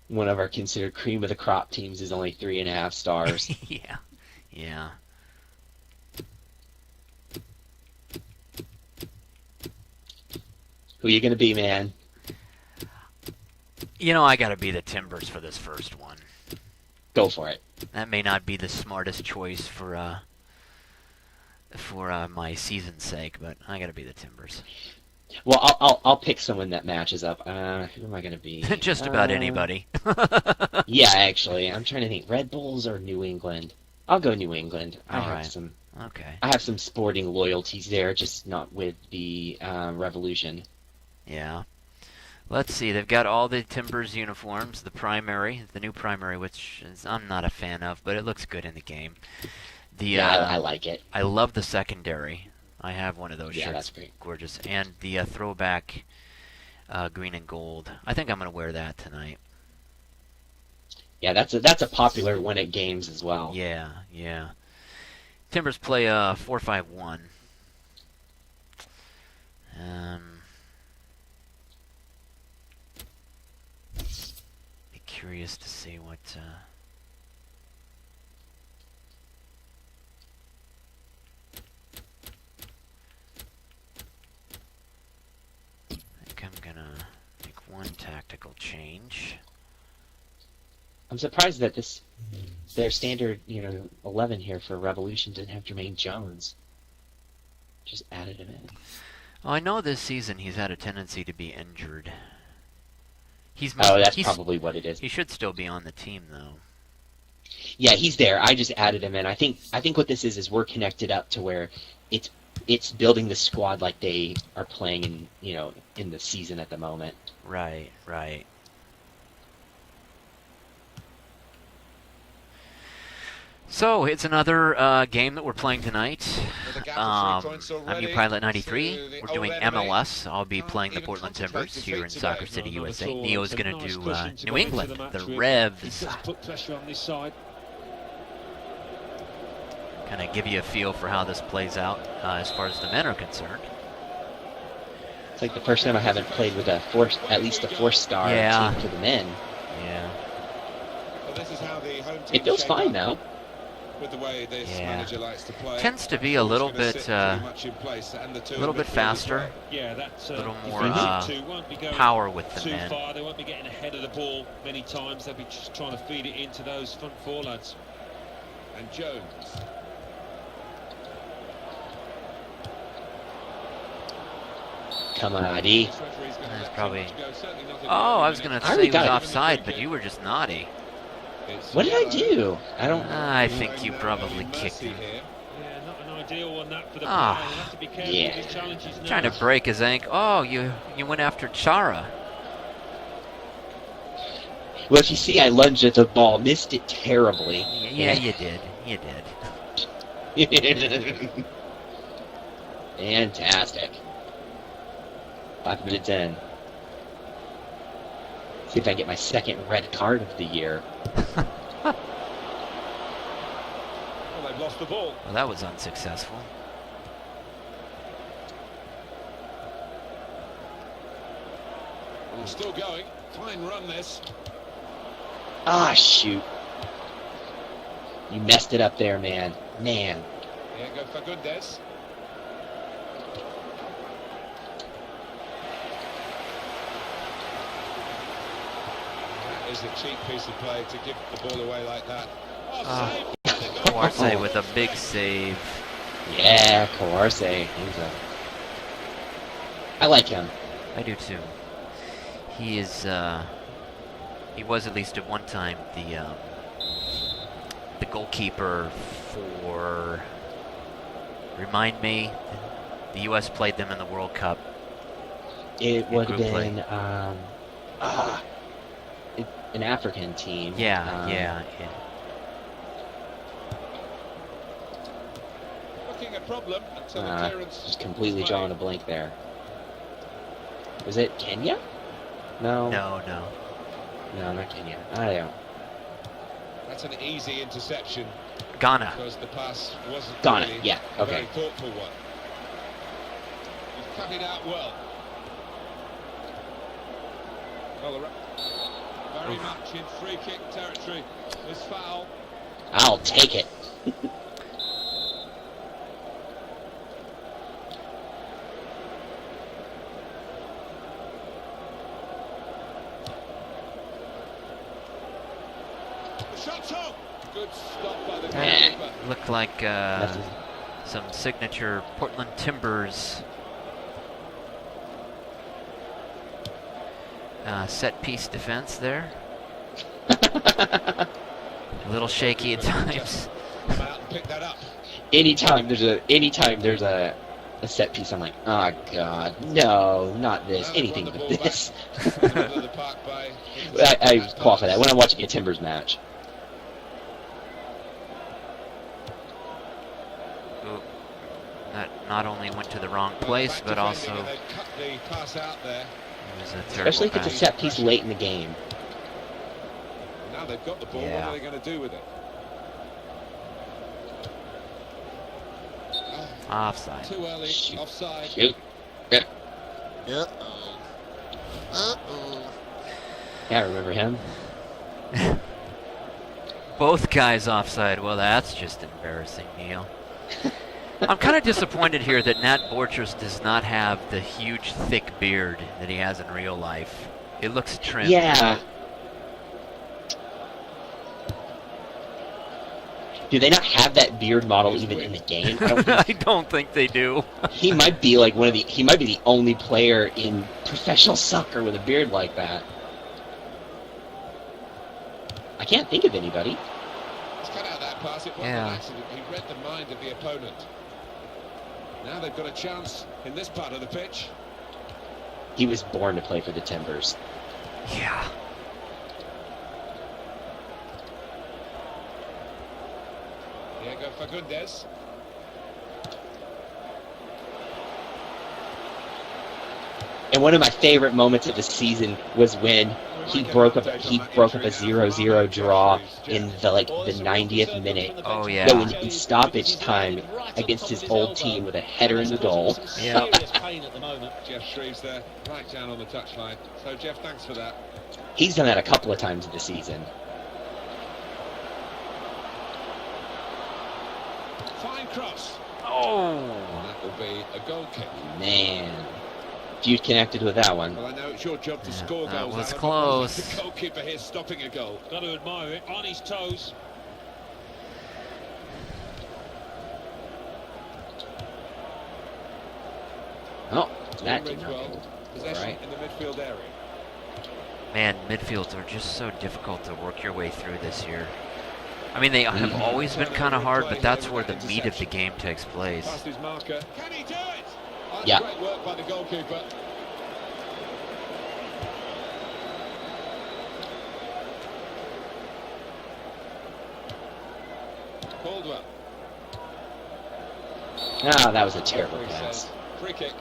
one of our considered cream of the crop teams is only 3.5 stars. Yeah, yeah. Who you gonna be, man? You know, I got to be the Timbers for this first one. Go for it. That may not be the smartest choice for my season's sake, but I got to be the Timbers. Well, I'll pick someone that matches up. Who am I gonna be? Just about anybody. Yeah, actually, I'm trying to think. Red Bulls or New England? I'll go New England. All right. I have some sporting loyalties there, just not with the Revolution. Yeah. Let's see. They've got all the Timbers uniforms. The new primary, which I'm not a fan of, but it looks good in the game. I like it. I love the secondary. I have one of those shirts. Yeah, that's great. Gorgeous. And the throwback green and gold. I think I'm going to wear that tonight. Yeah, that's a popular one at games as well. Yeah, yeah. Timbers play 4-5-1. Be curious to see what. I think I'm gonna make one tactical change. I'm surprised that their standard 11 here for Revolution didn't have Jermaine Jones. Just added him in. Oh, I know this season he's had a tendency to be injured. That's probably what it is. He should still be on the team, though. Yeah, he's there. I just added him in. I think what this is we're connected up to where it's building the squad like they are playing in the season at the moment. Right, right. So, it's another game that we're playing tonight. I'm New Pilot 93. We're doing MLS. I'll be playing the Portland Timbers here in Soccer City, USA. Neo's going to do New England, the Revs. Kind of give you a feel for how this plays out as far as the men are concerned. It's like the first time I haven't played with at least a 4-star team for the men. Yeah. It feels fine now. With the way this manager likes to play. Tends to be a little bit faster. Yeah, that's a little more power with the men. Far. They won't be getting ahead of the ball many times. They'll be just trying to feed it into those front four lads. And Jones. Come on, Adi. That's probably. Oh, I was going to say he was offside, but you were just naughty. What did I do? I don't. I think you probably kicked him. Yeah, not an ideal one that for the player. He'll have to be careful Yeah. with his challenges now. Trying to break his ankle. Oh, you went after Chara. Well, if you see, I lunged at the ball, missed it terribly. Yeah, you did. You did. Fantastic. 5 minutes in. See if I get my second red card of the year. Well, they've lost the ball. Well, that was unsuccessful. Well, still going. Fine run this. Ah, shoot. You messed it up there, man. Man. Yeah, go Fagundes. That is a cheap piece of play to give the ball away like that. Coarse with a big save. Yeah, Coarse. I like him. I do too. He is. He was at least at one time the goalkeeper for. Remind me, the U.S. played them in the World Cup. It would have group been an African team. Yeah. Looking a problem until the clearance. Just completely drawing a blank there. Was it Kenya? No, No. not Kenya. I don't. That's an easy interception Ghana. because the pass wasn't Ghana, really yeah, a okay. very thoughtful one. He's cut it out well. Very much in free kick territory. This foul. I'll take it. The shot's on. Good stop by the Eh. goalkeeper. Looked like That's just- some signature Portland Timbers set piece defense there. A little shaky at times. Come out and pick that up. anytime there's a set piece, I'm like, oh god, no, not this, Now they've anything won the but ball this. In the middle of the park by I qualify that when I'm watching a Timbers match. Ooh. That not only went to the wrong place, Back but defending, also and they've cut the pass out there. it was a terrible Especially if it's a pass. set piece late in the game. Now they've got the ball. Yeah. What are they going to do with it? Offside. Too early. Shoot. Offside. Shoot. Yeah, I remember him. Both guys offside. Well, that's just embarrassing, Neil. I'm kind of disappointed here that Nat Borchers does not have the huge, thick beard that he has in real life. It looks trimmed. Yeah. Do they not have that beard model even in the game? I don't think I don't think they do. he might be like he might be the only player in professional soccer with a beard like that. I can't think of anybody. He's cut out that pass. It wasn't Yeah. an accident. He read the mind of the opponent. Now they've got a chance in this part of the pitch. He was born to play for the Timbers. Yeah. Diego Fagundes. And one of my favorite moments of the season was when he broke up a 0-0 draw in the 90th minute. Oh, yeah. Going in stoppage time against his old team with a header in the goal. Yeah. Jeff Shreves there, right down on the touchline. So, Jeff, thanks for that. He's done that a couple of times this season. Fine cross. Oh. That will be a goal kick. Man. Feud connected with that one. Well, I know it's your job to score that goals. was Alan, but close. The goalkeeper here stopping a goal. Got to admire it. On his toes. Oh, that Ridgewell, did not go. possession Right. in the midfield area. Man, midfields are just so difficult to work your way through this year. I mean, they have always been kind of hard, but that's where the meat of the game takes place. Past his marker. Can he do it? That's Yeah. great work by the goalkeeper. Caldwell. Ah, that was a terrible Referee pass. says, free kick.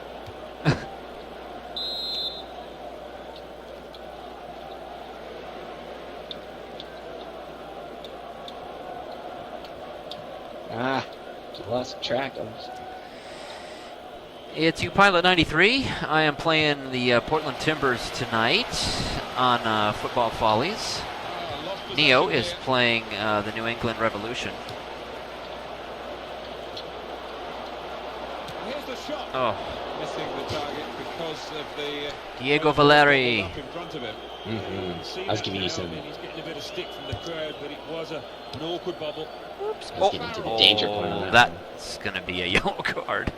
Ah, lost track of. It's Pilot 93. I am playing the Portland Timbers tonight on FUTbol Follies. Lost possession Neo is here. playing the New England Revolution. Here's the shot. Oh, Missing the target because of the Diego Valeri. up in front of him. Mm-hmm. I was giving you some. He's getting a bit of stick from the crowd, but it was an awkward bubble. I was getting to the danger point on that one. That's going to be a yellow card.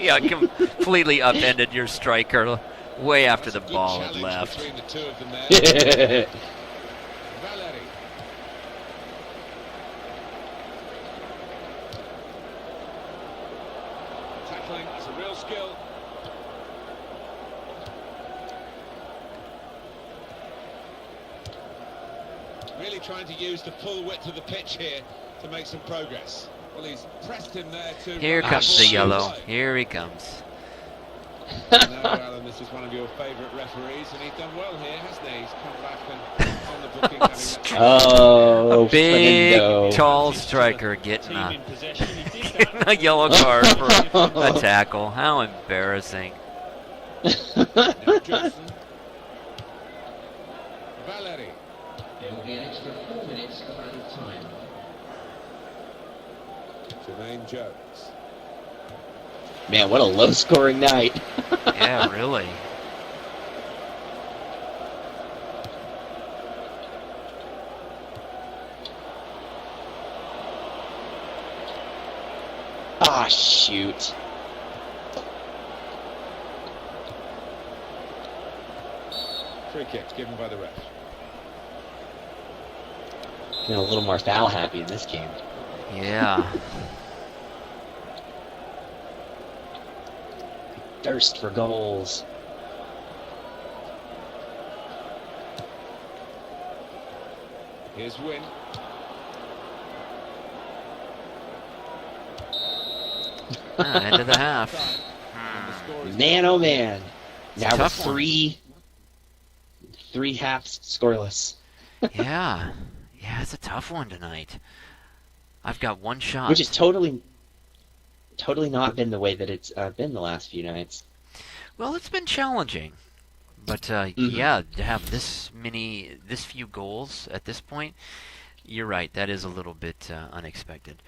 Yeah, completely upended your striker. way after That's the a good ball had challenge left. between the two of them there. Valeri. Tackling is a real skill. Really trying to use the full width of the pitch here to make some progress. Well, he's pressed him there to... Here comes the yellow. Here he comes. I know, Alan, this is one of your favourite referees, and he's done well here, hasn't he? He's come back and on the booking, having that... Oh, A big, Fernando. tall striker getting Team a, in possession. He did getting that. a yellow card for a tackle. How embarrassing. Now Johnson. Valeri. There will be an extra 4 minutes of added time. Jermaine Jones. Man, what a low-scoring night. Yeah, really. Ah, shoot. Free kick given by the ref. Been a little more foul happy in this game. Yeah. Thirst for goals. Here's Win. End of the half. And the score is Man, oh man. It's a Now we're tough one. three halves scoreless. Yeah. Yeah, it's a tough one tonight. I've got one shot. Which is totally not been the way that it's been the last few nights. Well, it's been challenging. But, yeah, to have this few goals at this point, you're right, that is a little bit unexpected.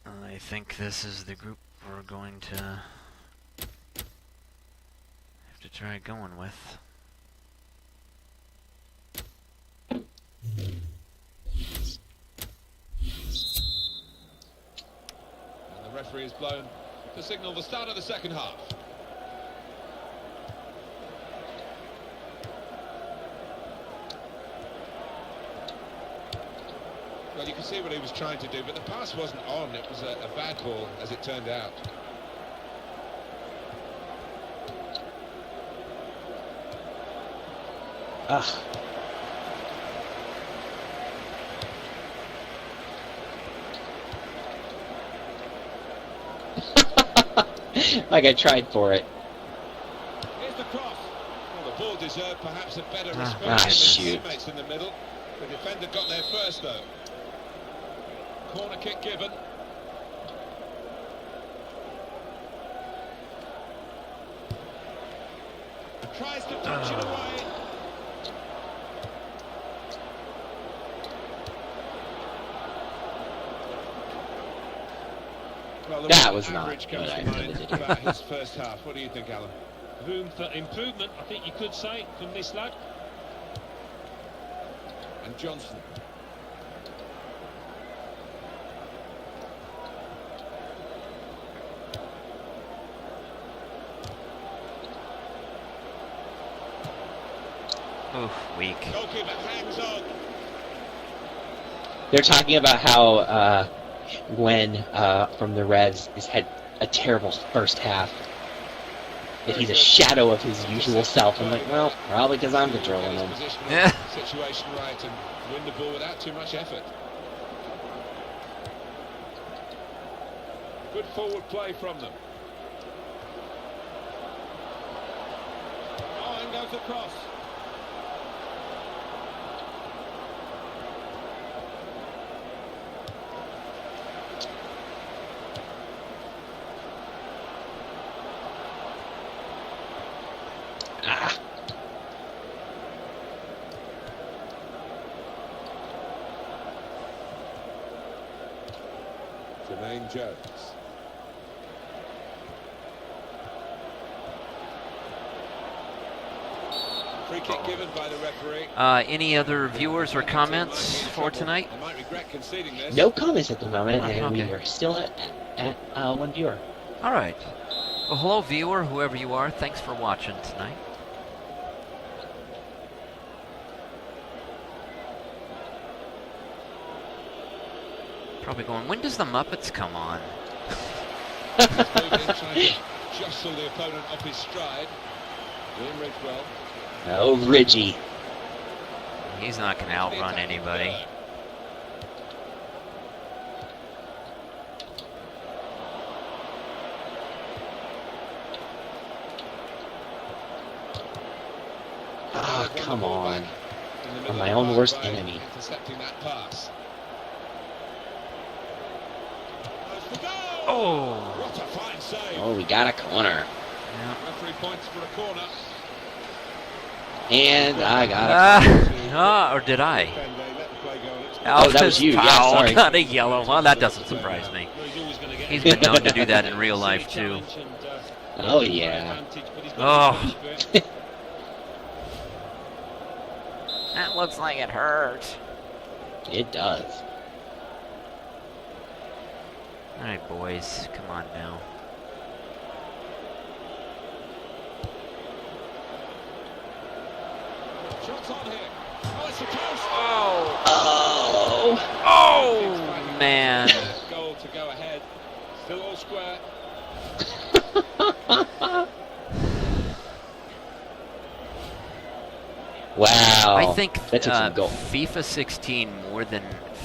I think this is the group we're going to have to try going with. And the referee has blown to signal the start of the second half. Well, you can see what he was trying to do, but the pass wasn't on. It was a bad ball, as it turned out. Ugh. Like I tried for it. Here's the cross. Well, the ball deserved perhaps a better response ah, from his shoot. teammates in the middle. The defender got there first, though. Corner kick given. Tries to touch it away. Well, That was not average good, comes I to mind admitted. about his first half. What do you think, Alan? Room for improvement, I think you could say, from this lad. And Johnson. Oof, weak. Goalkeeper hangs on. They're talking about how Gwen from the Revs has had a terrible first half. That he's a shadow of his usual self. I'm like, well, probably because I'm controlling him. Yeah. Situation right and win the ball without too much effort. Good forward play from them. Oh, and goes across. Ah. Jermaine Jones. Free kick given by the referee. Any other viewers or comments for tonight? They might regret conceding this. No comments at the moment, and Okay. we are still at one viewer. All right. Well, hello, viewer, whoever you are. Thanks for watching tonight. Probably going, when does the Muppets come on? Trying to jostle the opponent off his stride. William Ridgewell. Oh, Ridgie. He's not going to outrun anybody. Oh, come on. In the middle I'm my of own the worst park by enemy. Intercepting that pass. Goes for goal! Oh! What a fine save. Oh, we got a corner. Yeah. Referee points for a corner. And I got it. Or did I? Then they let the play go. And it's Oh, that was you. Yeah, Foul, sorry. got a yellow. Well, that doesn't surprise me. He's been known to do that in real life, too. Oh, yeah. Oh. That looks like it hurt. It does. All right, boys. Come on now. Shots on here. Oh, it's a post. Oh! Oh, man. Goal to go ahead. Still all square. Wow. I think that took some goal. FIFA 16 more than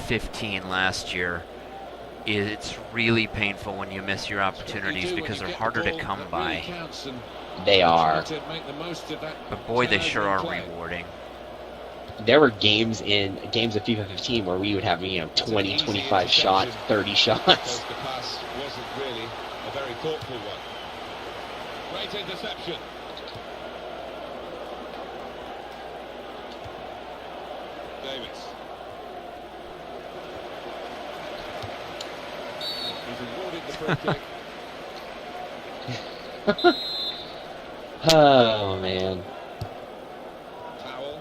15 last year. It's really painful when you miss your opportunities because they're harder to come by. They are. But boy, they sure are rewarding. There were games of FIFA 15 where we would have, 20, 25 shots, 30 shots. Because the pass wasn't really a very thoughtful one. Great interception. Davis. He's awarded the free kick. Oh, man. Foul.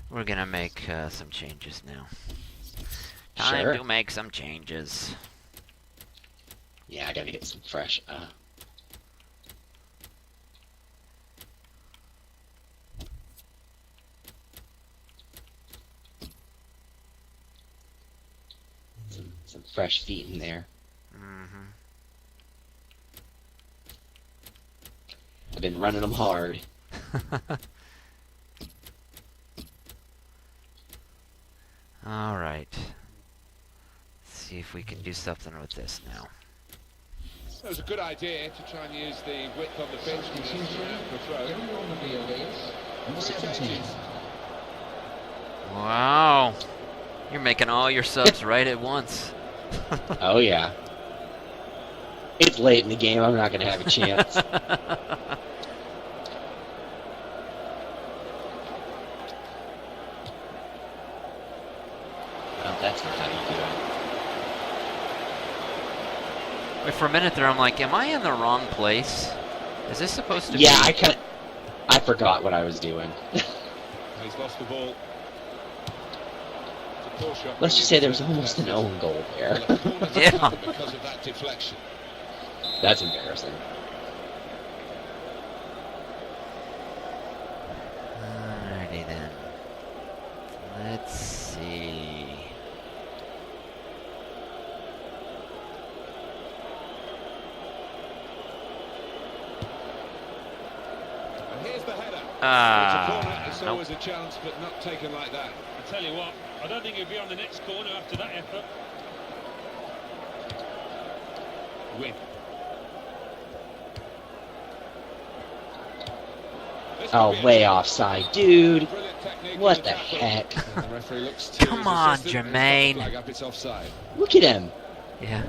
We're gonna make some changes now. Time Sure. to make some changes. Yeah, I gotta get some fresh. Some fresh feet in there. Mm-hmm. I've been running them hard. All right. Let's see if we can do something with this now. It was a good idea to try and use the width on the pitch for throw. Everyone will be obeyed. Number 17. Wow. You're making all your subs right at once. Oh, yeah. It's late in the game. I'm not gonna have a chance. Well, that's not how you do it. Wait, for a minute there, I'm like, am I in the wrong place? Is this supposed to Yeah, be... I forgot what I was doing. He's lost the ball. It's a poor shot. Let's just say there was almost an own goal there. Yeah. Because of that deflection. That's embarrassing. Alrighty then. Let's see. And here's the header. It's a Ah, corner. It's nope. always a chance, but not taken like that. I tell you what, I don't think he'll be on the next corner after that effort. Win. Oh, way offside, dude. Brilliant technique What in the tackle. heck? And the referee looks to Come his on, assistant and Jermaine. flag up, it's offside. Look at him. Yeah.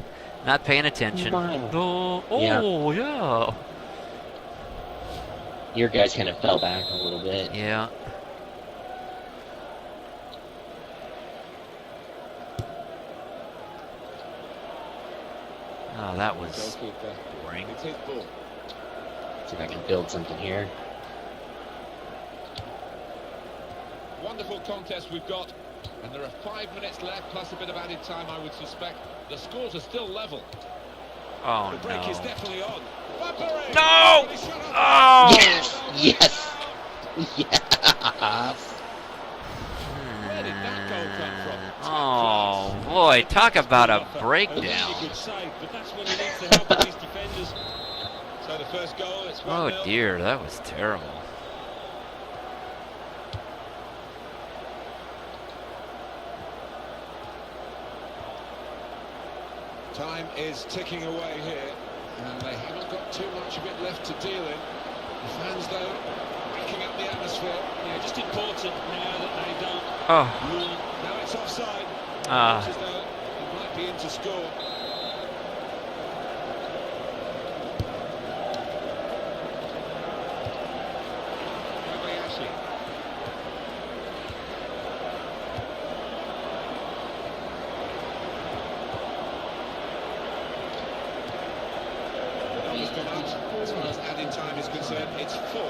Not paying attention. Wow. Oh, yeah. Your guys kind of fell back a little bit. Yeah. Oh, that was Goalkeeper. boring. It's his ball. See if I can build something here. Wonderful contest we've got, and there are 5 minutes left, plus a bit of added time, I would suspect. The scores are still level. Oh, The break is no. definitely on. Fabry! No! He shot off. Oh! Yes! Yes! Where did that goal come from? Oh, boy, talk about a A breakdown. really good save, but that's when he needs the help of his defenders. So the first goal, it's 1-0. Oh, dear, that was terrible. Time is ticking away here, and they haven't got too much of it left to deal in. The fans, though, backing up the atmosphere. Yeah, just important now that they don't Oh, rule. Now it's offside. Ah. Looks as though it might be in to score. Kobayashi. Numbers gone out. As far as added time is concerned, it's 4.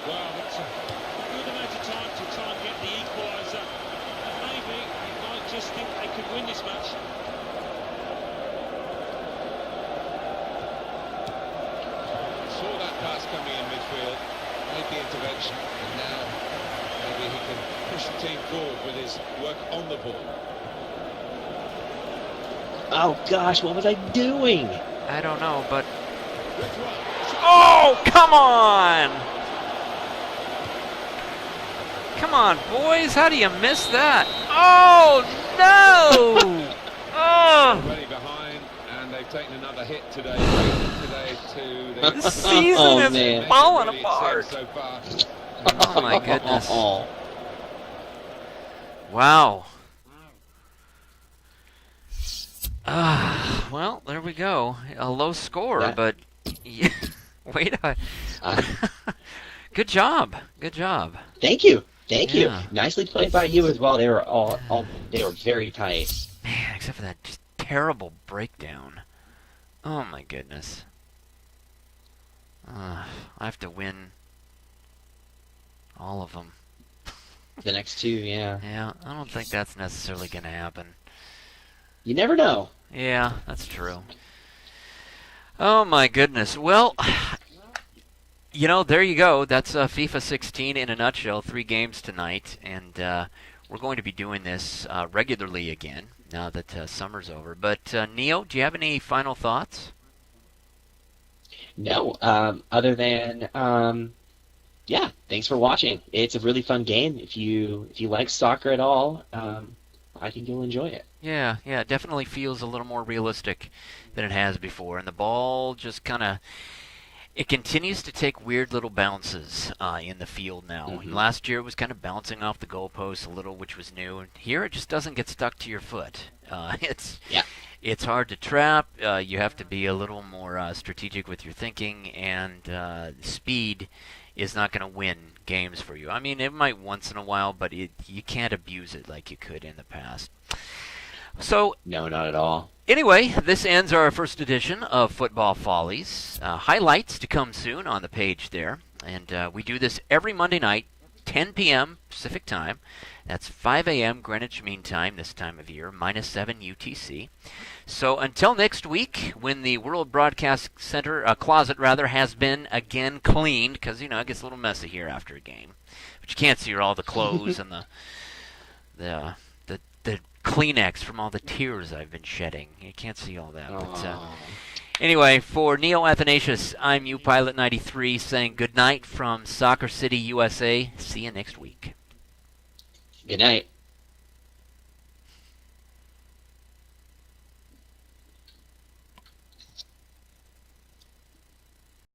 Wow, that's a good amount of time to try and get the equaliser. And maybe he might just think they could win this match. Saw that pass coming in midfield, made the intervention, and now maybe he can push the team forward with his work on the ball. Oh gosh, what was I doing? I don't know, but... With one. Oh, come on! Come on, boys, how do you miss that? Oh, no! Oh! Already behind, and they've taken another hit today. To the The season Oh, is man. falling Really, it apart. seems so far. Oh, my goodness. Wow. Well, there we go. A low score, That- but yeah, wait. Good job. Good job. Thank you. Thank you. Yeah. Nicely played by you as well. They were they were very tight. Man, except for that just terrible breakdown. Oh my goodness. I have to win all of them. The next two, yeah. Yeah, I don't think that's necessarily going to happen. You never know. Yeah, that's true. Oh my goodness. Well, you know, there you go. That's FIFA 16 in a nutshell. 3 games tonight, and we're going to be doing this regularly again now that summer's over. But Neo, do you have any final thoughts? No, other than yeah, thanks for watching. It's a really fun game. If you like soccer at all, I think you'll enjoy it. Yeah, it definitely feels a little more realistic than it has before. And the ball just kind of, it continues to take weird little bounces in the field now. Mhm. And last year it was kind of bouncing off the goalpost a little, which was new. And here it just doesn't get stuck to your foot. It's hard to trap. You have to be a little more strategic with your thinking, and speed is not going to win games for you. I mean, it might once in a while, but you can't abuse it like you could in the past. So, No, not at all. anyway, this ends our first edition of Football Follies. Highlights to come soon on the page there. And we do this every Monday night, 10 p.m. Pacific Time. That's 5 a.m. Greenwich Mean Time this time of year, -7 UTC. So until next week, when the World Broadcast Center, closet rather, has been again cleaned, because, you know, it gets a little messy here after a game. But you can't see all the clothes and the Kleenex from all the tears I've been shedding. You can't see all that. But anyway, for Neo Athanasius, I'm UPilot93 saying good night from Soccer City, USA. See you next week. Good night.